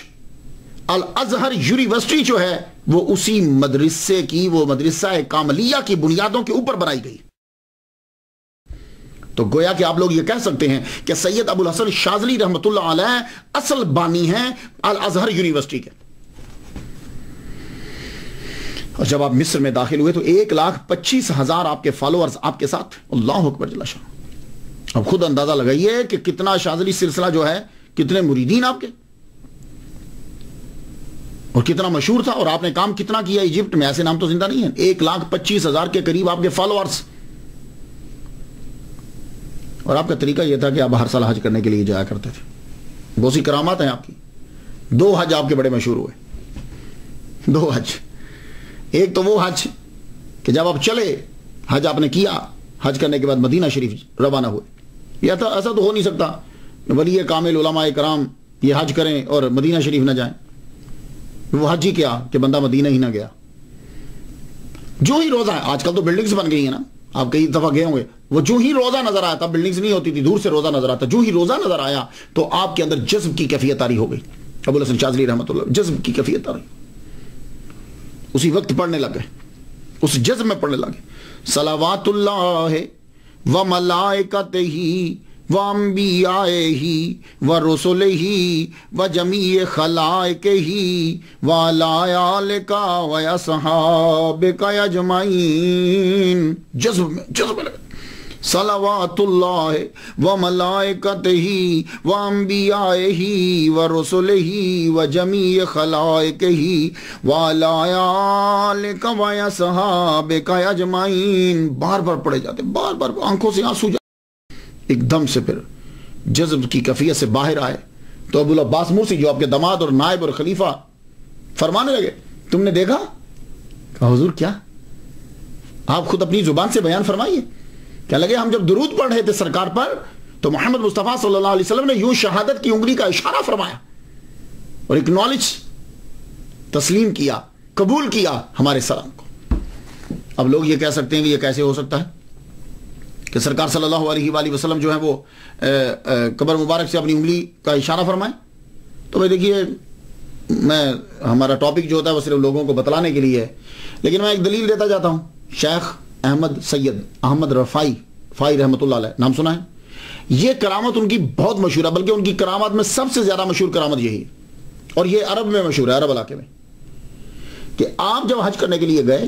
الازہر یونیورسٹی جو ہے وہ اسی مدرسے کی، وہ مدرسہ کاملیہ کی بنیادوں کے اوپر بنائی گئی. تو گویا کہ آپ لوگ یہ کہہ سکتے ہیں کہ سید ابو الحسن شاذلی رحمۃ اللہ علیہ اصل بانی ہیں الازہر یونیورسٹی کے. اور جب آپ مصر میں داخل ہوئے تو 1,25,000 آپ کے فالوورز آپ کے ساتھ. اللہ اکبر جل شان. اب خود اندازہ لگائیے کہ کتنا شاذلی سلسلہ جو ہے، کتنے مریدین آپ کے، اور کتنا مشہور تھا. اور آپ نے کام کتنا کیا ایجپٹ میں. ایسے نام تو زندہ نہیں ہیں. 1,25,000 کے قریب آپ کے فالوورز. اور آپ کا طریقہ یہ تھا کہ آپ ہر سال حج کرنے کے لیے جایا کرتے تھے. بہت سی کرامات ہیں آپ کی. 2 حج آپ کے بڑے مشہور ہوئے. 2 حج. ایک تو وہ حج کہ جب آپ چلے، حج آپ نے کیا، حج کرنے کے بعد مدینہ شریف روانہ ہوئے. یا تھا ایسا تو ہو نہیں سکتا ولی کامل علماء کرام یہ حج کریں اور مدینہ شریف نہ جائیں. وہ حج ہی کیا کہ بندہ مدینہ ہی نہ گیا. جو ہی روزہ ہے، آج کل تو بلڈنگز بن گئی ہیں نا، آپ کئی دفعہ گئے ہوں گے. وہ جو ہی روزہ نظر آیا تھا، بلڈنگز نہیں ہوتی تھی، دور سے روزہ نظر آتا. جو ہی روزہ نظر آیا تو آپ کے اندر جذب کی کیفیت طاری ہو گئی. ابو الحسن شاذلی رحمۃ اللہ، جذب کی کیفیت طاری. اسی وقت پڑھنے لگے، اس جذب میں پڑھنے لگے. صلوات اللہ و ملائکتہ و انبیائہ و رسلہ و جمیع خلائقہ و علی آلک و اصحابک اجمعین. جذب میں لگے. صلوات اللہ و ملائکتہ و انبیائہ و رسلہ و جمیع خلائقہ و علی آلک و اصحابک اجمعین. بار بار پڑھے جاتے، بار بار آنکھوں سے آنسو جاتے. ایک دم سے پھر جذب کی کیفیت سے باہر آئے تو ابو العباس مرسی جو آپ کے داماد اور نائب اور خلیفہ فرمانے لگے، تم نے دیکھا؟ کہا حضور کیا؟ آپ خود اپنی زبان سے بیان فرمائیے. کیا لگے ہم جب درود پڑھ رہے تھے سرکار پر تو محمد مصطفیٰ صلی اللہ علیہ وسلم نے یوں شہادت کی انگلی کا اشارہ فرمایا اور اکنالج تسلیم کیا، قبول کیا ہمارے سلام کو. اب لوگ یہ کہہ سکتے ہیں کہ یہ کیسے ہو سکتا ہے کہ سرکار صلی اللہ علیہ وآلہ وسلم جو ہے وہ قبر مبارک سے اپنی انگلی کا اشارہ فرمائیں. تو بھائی دیکھیے، ہمارا ٹاپک جو ہوتا ہے وہ صرف لوگوں کو بتلانے کے لیے ہے، لیکن میں ایک دلیل دیتا جاتا ہوں. شیخ احمد سید احمد رفائی رحمۃ اللہ علیہ، نام سنا ہے؟ یہ کرامت ان کی بہت مشہور ہے، بلکہ ان کی کرامات میں سب سے زیادہ مشہور کرامت یہی ہے. اور یہ عرب میں مشہور ہے، عرب علاقے میں، کہ آپ جب حج کرنے کے لیے گئے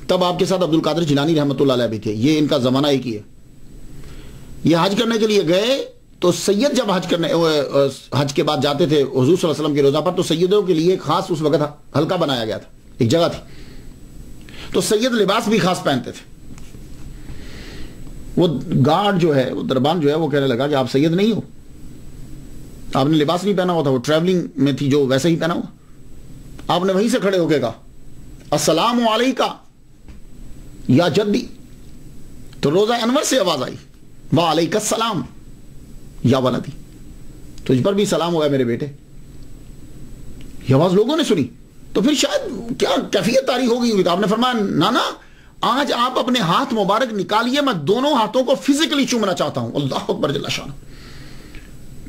تب آپ کے ساتھ عبد القادر جیلانی رحمۃ اللہ علیہ بھی تھے. یہ ان کا زمانہ ایک ہی ہے. یہ حج کرنے کے لیے گئے تو سید جب حج کے بعد جاتے تھے حضور صلی اللہ علیہ وسلم کے روزہ پر، تو سیدوں کے لیے خاص اس وقت حلقہ بنایا گیا تھا. ایک جگہ تھی. تو سید لباس بھی خاص پہنتے تھے. وہ گارڈ جو ہے، وہ دربان جو ہے، وہ کہنے لگا کہ آپ سید نہیں ہو، آپ نے لباس نہیں پہنا ہوا تھا، وہ ٹریولنگ میں تھی جو ویسے ہی پہنا ہوا. آپ نے وہیں سے کھڑے ہو کے کہا السلام علیکہ یا جدی. تو روزہ انور سے آواز آئی وعلیکہ السلام یا ولدی، تجھ پر بھی سلام ہوا ہے میرے بیٹے. یہ آواز لوگوں نے سنی تو پھر شاید کیا کیفیت تاری ہو گئی ہوئی. آپ نے فرمایا نانا آج آپ اپنے ہاتھ مبارک نکالیے، میں دونوں ہاتھوں کو فزیکلی چومنا چاہتا ہوں. اللہ اکبر جل شان.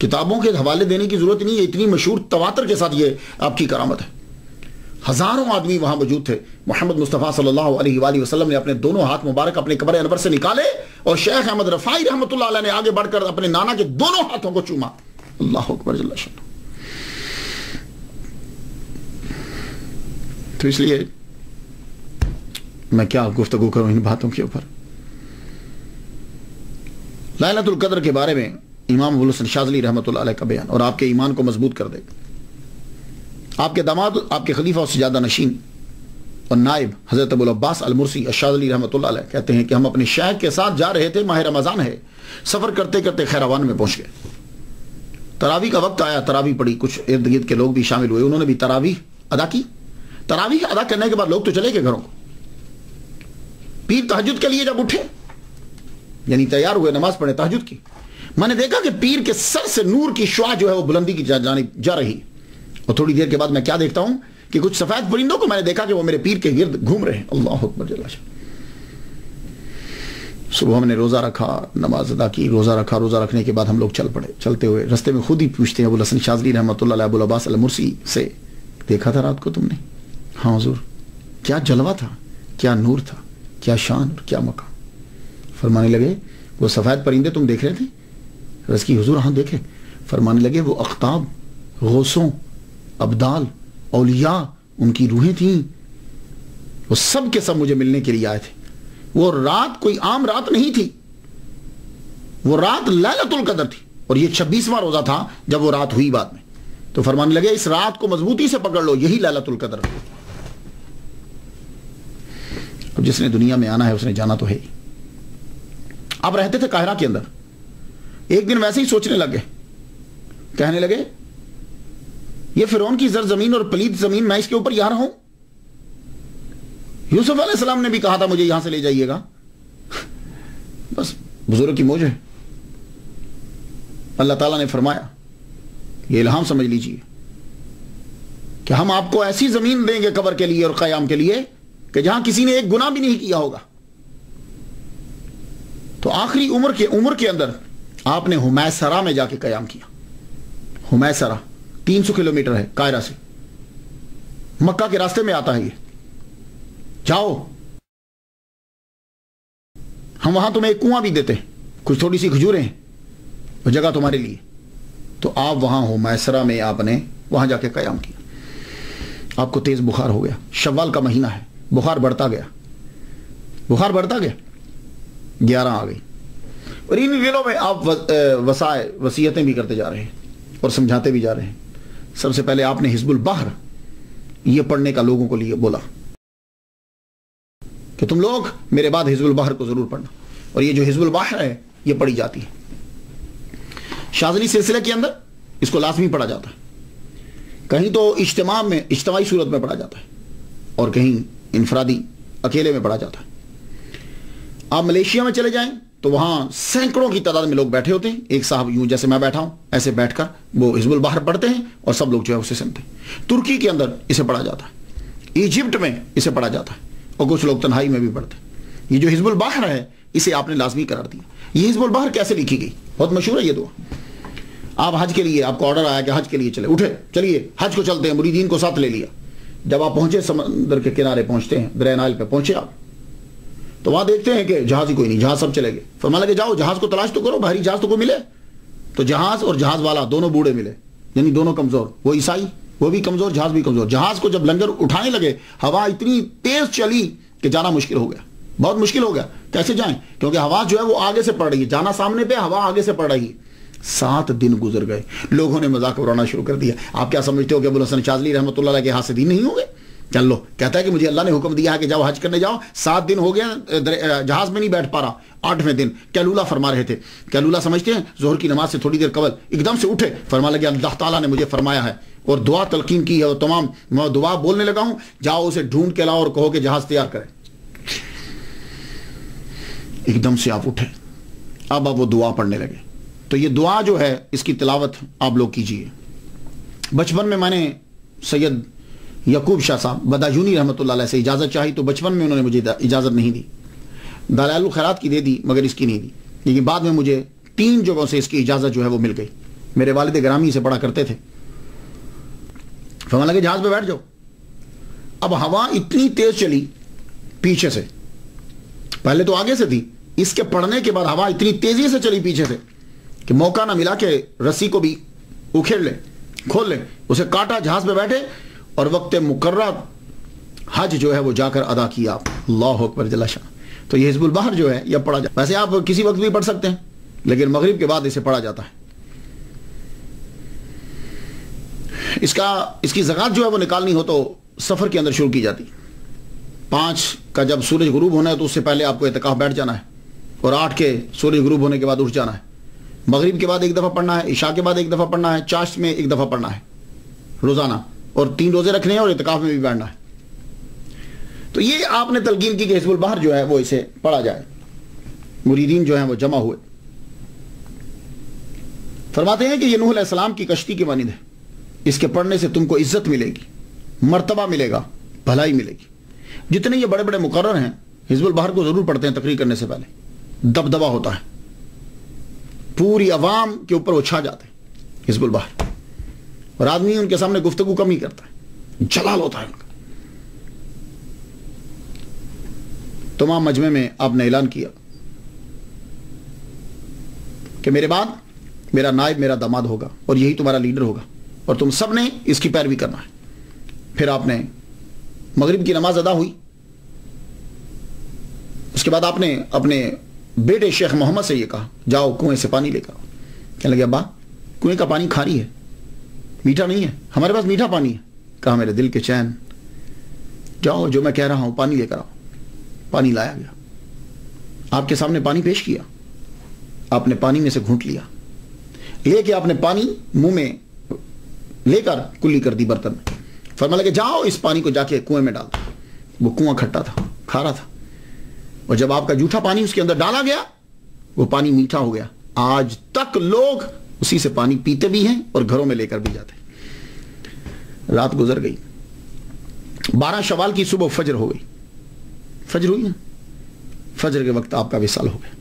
کتابوں کے حوالے دینے کی ضرورت نہیں ہے، اتنی مشہور تواتر کے ساتھ یہ آپ کی کرامت ہے. ہزاروں آدمی وہاں موجود تھے. محمد مصطفیٰ صلی اللہ علیہ وآلہ وسلم نے اپنے دونوں ہاتھ مبارک اپنے قبر انور سے نکالے اور شیخ احمد رفاعی رحمۃ اللہ علیہ نے آگے بڑھ کر اپنے نانا کے دونوں ہاتھوں کو چوما. اللہ اکبر جل شان. تو اس لیے میں کیا گفتگو کروں ان باتوں کے اوپر. لیلۃ القدر کے بارے میں امام ابو الحسن شاذلی رحمۃ اللہ علیہ کا بیان اور آپ کے ایمان کو مضبوط کر دے گا. آپ کے داماد، آپ کے خلیفہ اور سجادہ نشین اور نائب حضرت ابو العباس المرسی الشاذلی رحمۃ اللہ علیہ کہتے ہیں کہ ہم اپنے شیخ کے ساتھ جا رہے تھے، ماہ رمضان ہے، سفر کرتے کرتے خیروان میں پہنچ گئے. تراویح کا وقت آیا، تراویح پڑھی، کچھ ارد گرد کے لوگ بھی شامل ہوئے، انہوں نے بھی تراویح ادا کی. تراویح ادا کرنے کے بعد لوگ تو چلے گئے گھروں کو. پیر تہجد کے لیے جب اٹھے، یعنی تیار ہوئے نماز پڑھے تہجد کی، میں نے دیکھا کہ پیر کے سر سے نور کی شعاع جو ہے وہ بلندی کی جانب جا رہی. اور تھوڑی دیر کے بعد میں کیا دیکھتا ہوں کہ کچھ سفید پرندوں کو میں نے دیکھا کہ وہ میرے پیر کے گرد گھوم رہے ہیں. اللہ اکبر جل شان. صبح ہم نے روزہ رکھا، نماز ادا کی، روزہ رکھا. روزہ رکھنے کے بعد ہم لوگ چل پڑے. چلتے ہوئے رستے میں خود ہی پوچھتے ہیں ابو الحسن شاذلی رحمۃ اللہ علیہ ابو العباس المرسی سے، دیکھا تھا رات کو تم نے؟ ہاں حضور. کیا جلوہ تھا، کیا نور تھا، کیا شان اور کیا مقام. فرمانے لگے وہ سفید پرندے تم دیکھ رہے تھے؟ رس کی حضور ہاں دیکھے. فرمانے لگے وہ اقطاب، غوثوں، ابدال، اولیاء، ان کی روحیں تھیں، وہ سب کے سب مجھے ملنے کے لیے آئے تھے. وہ رات کوئی عام رات نہیں تھی، وہ رات لیلۃ القدر تھی اور یہ 26واں روزہ تھا جب وہ رات ہوئی بعد میں. تو فرمانے لگے اس رات کو مضبوطی سے پکڑ لو، یہی لیلۃ القدر. جس نے دنیا میں آنا ہے اس نے جانا تو ہے ہی. آپ رہتے تھے قاہرہ کے اندر. ایک دن ویسے ہی سوچنے لگے، کہنے لگے یہ فرعون کی زرزمین اور پلید زمین، میں اس کے اوپر یہاں رہوں. یوسف علیہ السلام نے بھی کہا تھا مجھے یہاں سے لے جائیے گا. بس بزرگ کی موج ہے. اللہ تعالیٰ نے فرمایا، یہ الہام سمجھ لیجئے، کہ ہم آپ کو ایسی زمین دیں گے قبر کے لیے اور قیام کے لیے کہ جہاں کسی نے ایک گناہ بھی نہیں کیا ہوگا. تو آخری عمر کے اندر آپ نے حمیسرہ میں جا کے قیام کیا. حمیسرہ 300 کلومیٹر ہے قاہرہ سے، مکہ کے راستے میں آتا ہے. یہ جاؤ، ہم وہاں تمہیں ایک کنواں بھی دیتے ہیں، کچھ تھوڑی سی کھجوریں ہیں، وہ جگہ تمہارے لیے. تو آپ وہاں حمیسرہ میں آپ نے وہاں جا کے قیام کیا. آپ کو تیز بخار ہو گیا. شوال کا مہینہ ہے، بخار بڑھتا گیا، بخار بڑھتا گیا. 11 آ گئی. اور ان دنوں میں آپ وصیتیں بھی کرتے جا رہے ہیں اور سمجھاتے بھی جا رہے ہیں. سب سے پہلے آپ نے حزب البحر یہ پڑھنے کا لوگوں کو لیے بولا کہ تم لوگ میرے بعد حزب البحر کو ضرور پڑھنا. اور یہ جو حزب البحر ہے یہ پڑھی جاتی ہے. شاذلی سلسلے کے اندر اس کو لازمی پڑھا جاتا ہے. کہیں تو اجتماعی صورت میں پڑھا جاتا ہے اور کہیں انفرادی اکیلے میں پڑھا جاتا ہے. آپ ملیشیا میں چلے جائیں تو وہاں سینکڑوں کی تعداد میں لوگ بیٹھے ہوتے ہیں. ایک صاحب یوں جیسے میں بیٹھا ہوں ایسے بیٹھ کر وہ حزب البحر پڑھتے ہیں اور سب لوگ جو ہے اسے سنتے ہیں. ترکی کے اندر اسے پڑھا جاتا ہے، ایجپٹ میں اسے پڑھا جاتا ہے اور کچھ لوگ تنہائی میں بھی پڑھتے ہیں. یہ جو حزب البحر ہے اسے آپ نے لازمی قرار دیا. یہ حزب البحر کیسے لکھی گئی؟ بہت مشہور ہے یہ دعا. آپ حج کے لیے، آپ کو آرڈر آیا کہ حج کے لیے چلے، اٹھے چلیے حج کو چلتے ہیں، مریدین کو ساتھ لے لیا. جب آپ پہنچے سمندر کے کنارے پہنچتے ہیں، دریا نائل پہ پہنچے آپ، تو وہاں دیکھتے ہیں کہ جہاز ہی کوئی نہیں، جہاز سب چلے گئے. فرمانے لگے جاؤ جہاز کو تلاش تو کرو، باہری جہاز تو کوئی ملے. تو جہاز اور جہاز والا دونوں بوڑھے ملے، یعنی دونوں کمزور. وہ عیسائی وہ بھی کمزور، جہاز بھی کمزور. جہاز کو جب لنگر اٹھانے لگے ہوا اتنی تیز چلی کہ جانا مشکل ہو گیا، بہت مشکل ہو گیا. کیسے جائیں؟ کیونکہ ہوا جو ہے وہ آگے سے پڑ رہی ہے، جانا سامنے پہ، ہوا آگے سے پڑ رہی ہے. 7 دن گزر گئے. لوگوں نے مذاق اڑانا شروع کر دیا. آپ کیا سمجھتے ہو کہ ابو الحسن شاذلی رحمۃ اللہ علیہ کے ہاتھ سے دین نہیں ہو گئے؟ چل لو. کہتا ہے کہ مجھے اللہ نے حکم دیا ہے کہ جاؤ حج کرنے جاؤ. 7 دن ہو گیا جہاز میں نہیں بیٹھ پا رہا. 8ویں دن کیلولا فرما رہے تھے. کیلولا سمجھتے ہیں ظہر کی نماز سے تھوڑی دیر قبل ایک دم سے اٹھے, فرما لگے اللہ تعالیٰ نے مجھے فرمایا ہے اور دعا تلقین کی ہے اور تمام میں دعا بولنے لگا ہوں, جاؤ اسے ڈھونڈ کے لاؤ اور کہو کہ جہاز تیار کرے. ایک دم سے آپ اٹھے, اب وہ دعا پڑھنے لگے. تو یہ دعا جو ہے اس کی تلاوت آپ لوگ کیجئے. بچپن میں نے سید یعقوب شاہ صاحب بدایونی رحمۃ اللہ علیہ سے اجازت چاہی, تو بچپن میں انہوں نے مجھے اجازت نہیں دی. دلائل الخیرات کی دے دی مگر اس کی نہیں دی. لیکن بعد میں مجھے 3 جگہوں سے اس کی اجازت جو ہے وہ مل گئی. میرے والد گرامی سے پڑھا کرتے تھے. فرمانے لگے جہاز پہ بیٹھ جاؤ. اب ہوا اتنی تیز چلی پیچھے سے, پہلے تو آگے سے تھی, اس کے پڑھنے کے بعد ہوا اتنی تیزی سے چلی پیچھے سے کہ موقع نہ ملا کہ رسی کو بھی اکھیڑ لے, کھول لے. اسے کاٹا, جہاز پہ بیٹھے اور وقت مقررہ حج جو ہے وہ جا کر ادا کیا. اللہ اکبر جل شان. تو یہ حزب البحر جو ہے یہ پڑھا جاتا ہے. ویسے آپ کسی وقت بھی پڑھ سکتے ہیں لیکن مغرب کے بعد اسے پڑھا جاتا ہے. اس کی زکات جو ہے وہ نکالنی ہو تو سفر کے اندر شروع کی جاتی. 5 کا جب سورج غروب ہونا ہے تو اس سے پہلے آپ کو اعتکاف بیٹھ جانا ہے, اور 8 کے سورج غروب ہونے کے بعد اٹھ جانا ہے. مغرب کے بعد 1 دفعہ پڑھنا ہے, عشاء کے بعد 1 دفعہ پڑھنا ہے, چاشت میں 1 دفعہ پڑھنا ہے روزانہ, اور 3 روزے رکھنے ہیں اور اعتکاف میں بھی بیٹھنا ہے. تو یہ آپ نے تلقین کی کہ حزب البحر جو ہے وہ اسے پڑھا جائے. مریدین جو ہیں وہ جمع ہوئے. فرماتے ہیں کہ یہ نوح علیہ السلام کی کشتی کی مانند ہے. اس کے پڑھنے سے تم کو عزت ملے گی, مرتبہ ملے گا, بھلائی ملے گی. جتنے یہ بڑے بڑے مقرر ہیں حزب البحر کو ضرور پڑھتے ہیں تقریر کرنے سے پہلے. دبدبا ہوتا ہے, پوری عوام کے اوپر وہ چھا جاتے ہیں حزب البحر, اور آدمی ان کے سامنے گفتگو کم ہی کرتا ہے, جلال ہوتا ہے ان کا. تمام مجمع میں آپ نے اعلان کیا کہ میرے بعد میرا نائب میرا داماد ہوگا اور یہی تمہارا لیڈر ہوگا, اور تم سب نے اس کی پیروی کرنا ہے. پھر آپ نے مغرب کی نماز ادا ہوئی. اس کے بعد آپ نے اپنے بیٹے شیخ محمد سے یہ کہا جاؤ کنویں سے پانی لے کر. کہنے لگے ابا کنویں کا پانی کھاری ہے, میٹھا نہیں ہے, ہمارے پاس میٹھا پانی ہے. کہا میرے دل کے چین, جاؤ جو میں کہہ رہا ہوں پانی لے کر آؤ. پانی لایا گیا, آپ کے سامنے پانی پیش کیا. آپ نے پانی میں سے گھونٹ لیا, لے کے آپ نے پانی منہ میں لے کر کلی کر دی برتن میں. فرمایا لگے جاؤ اس پانی کو جا کے کنویں میں ڈال. وہ کنواں کھٹا تھا, کھارا تھا, اور جب آپ کا جھوٹا پانی اس کے اندر ڈالا گیا وہ پانی میٹھا ہو گیا. آج تک لوگ اسی سے پانی پیتے بھی ہیں اور گھروں میں لے کر بھی جاتے ہیں. رات گزر گئی, 12 شوال کی صبح فجر ہو گئی. فجر ہوئی نا, فجر کے وقت آپ کا وصال ہو گیا.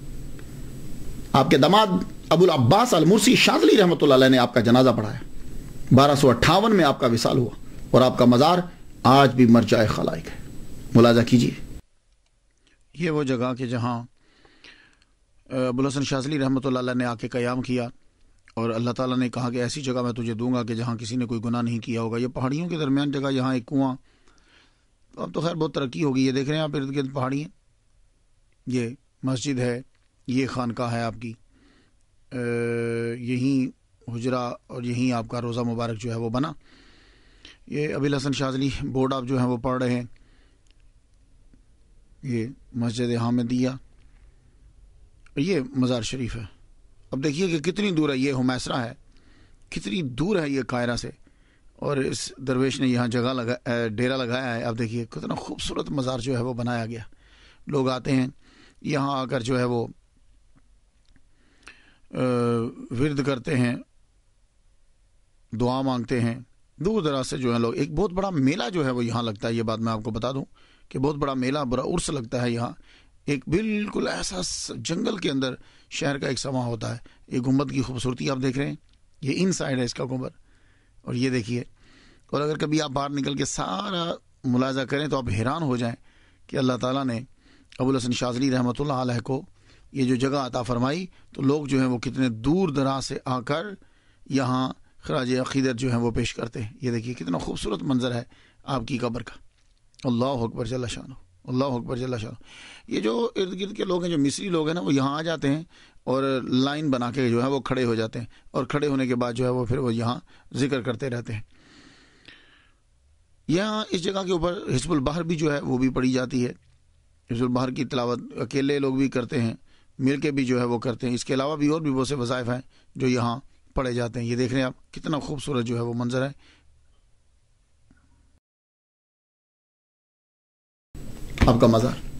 آپ کے داماد ابو العباس المرسی شاذلی رحمۃ اللہ علیہ نے آپ کا جنازہ پڑھایا. 1258 میں آپ کا وصال ہوا, اور آپ کا مزار آج بھی مرجع خلائق ہے. ملاحظہ کیجیے, یہ وہ جگہ کہ جہاں ابو الحسن شاذلی رحمۃ اللہ علیہ نے آ کے قیام کیا, اور اللہ تعالیٰ نے کہا کہ ایسی جگہ میں تجھے دوں گا کہ جہاں کسی نے کوئی گناہ نہیں کیا ہوگا. یہ پہاڑیوں کے درمیان جگہ, یہاں ایک کنواں. اب تو خیر بہت ترقی ہوگی. یہ دیکھ رہے ہیں آپ ارد گرد پہاڑی ہیں, یہ مسجد ہے, یہ خانقاہ ہے آپ کی, یہیں حجرہ اور یہیں آپ کا روزہ مبارک جو ہے وہ بنا. یہ ابو الحسن شاذلی بورڈ آپ جو ہیں وہ پڑھ رہے ہیں. یہ مسجد حامدیہ, یہ مزار شریف ہے. اب دیکھیے کہ کتنی دور ہے, یہ ہمیسرا ہے, کتنی دور ہے یہ قاہرہ سے, اور اس درویش نے یہاں جگہ ڈیرا لگایا ہے. اب دیکھیے کتنا خوبصورت مزار جو ہے وہ بنایا گیا. لوگ آتے ہیں یہاں آ کر جو ہے وہ ورد کرتے ہیں, دعا مانگتے ہیں. دور دراز سے جو ہے لوگ, ایک بہت بڑا میلہ جو ہے وہ یہاں لگتا ہے. یہ بات میں آپ کو بتا دوں کہ بہت بڑا میلہ, بڑا عرس لگتا ہے یہاں. ایک بالکل ایسا جنگل کے اندر شہر کا ایک سما ہوتا ہے. یہ گنبد کی خوبصورتی آپ دیکھ رہے ہیں, یہ ان سائڈ ہے اس کا گنبد, اور یہ دیکھیے. اور اگر کبھی آپ باہر نکل کے سارا ملاحظہ کریں تو آپ حیران ہو جائیں کہ اللہ تعالیٰ نے ابو الحسن شاذلی رحمۃ اللہ علیہ کو یہ جو جگہ عطا فرمائی, تو لوگ جو ہیں وہ کتنے دور دراز سے آ کر یہاں خراج عقیدت جو ہیں وہ پیش کرتے ہیں. یہ دیکھیے کتنا خوبصورت منظر ہے آپ کی قبر کا. اللہ اکبر جل شانہ, اللہ اکبر جل شانہ. یہ جو ارد گرد کے لوگ ہیں, جو مصری لوگ ہیں نا, وہ یہاں آ جاتے ہیں اور لائن بنا کے جو ہے وہ کھڑے ہو جاتے ہیں, اور کھڑے ہونے کے بعد جو ہے وہ پھر وہ یہاں ذکر کرتے رہتے ہیں. یہاں اس جگہ کے اوپر حزب البحر بھی جو ہے وہ بھی پڑھی جاتی ہے. حزب البحر کی تلاوت اکیلے لوگ بھی کرتے ہیں, مل کے بھی جو ہے وہ کرتے ہیں. اس کے علاوہ بھی اور بھی بہت سے وظائف ہیں جو یہاں پڑھے جاتے ہیں. یہ دیکھ رہے ہیں آپ کتنا خوبصورت جو ہے وہ منظر ہے. آپ کا مزار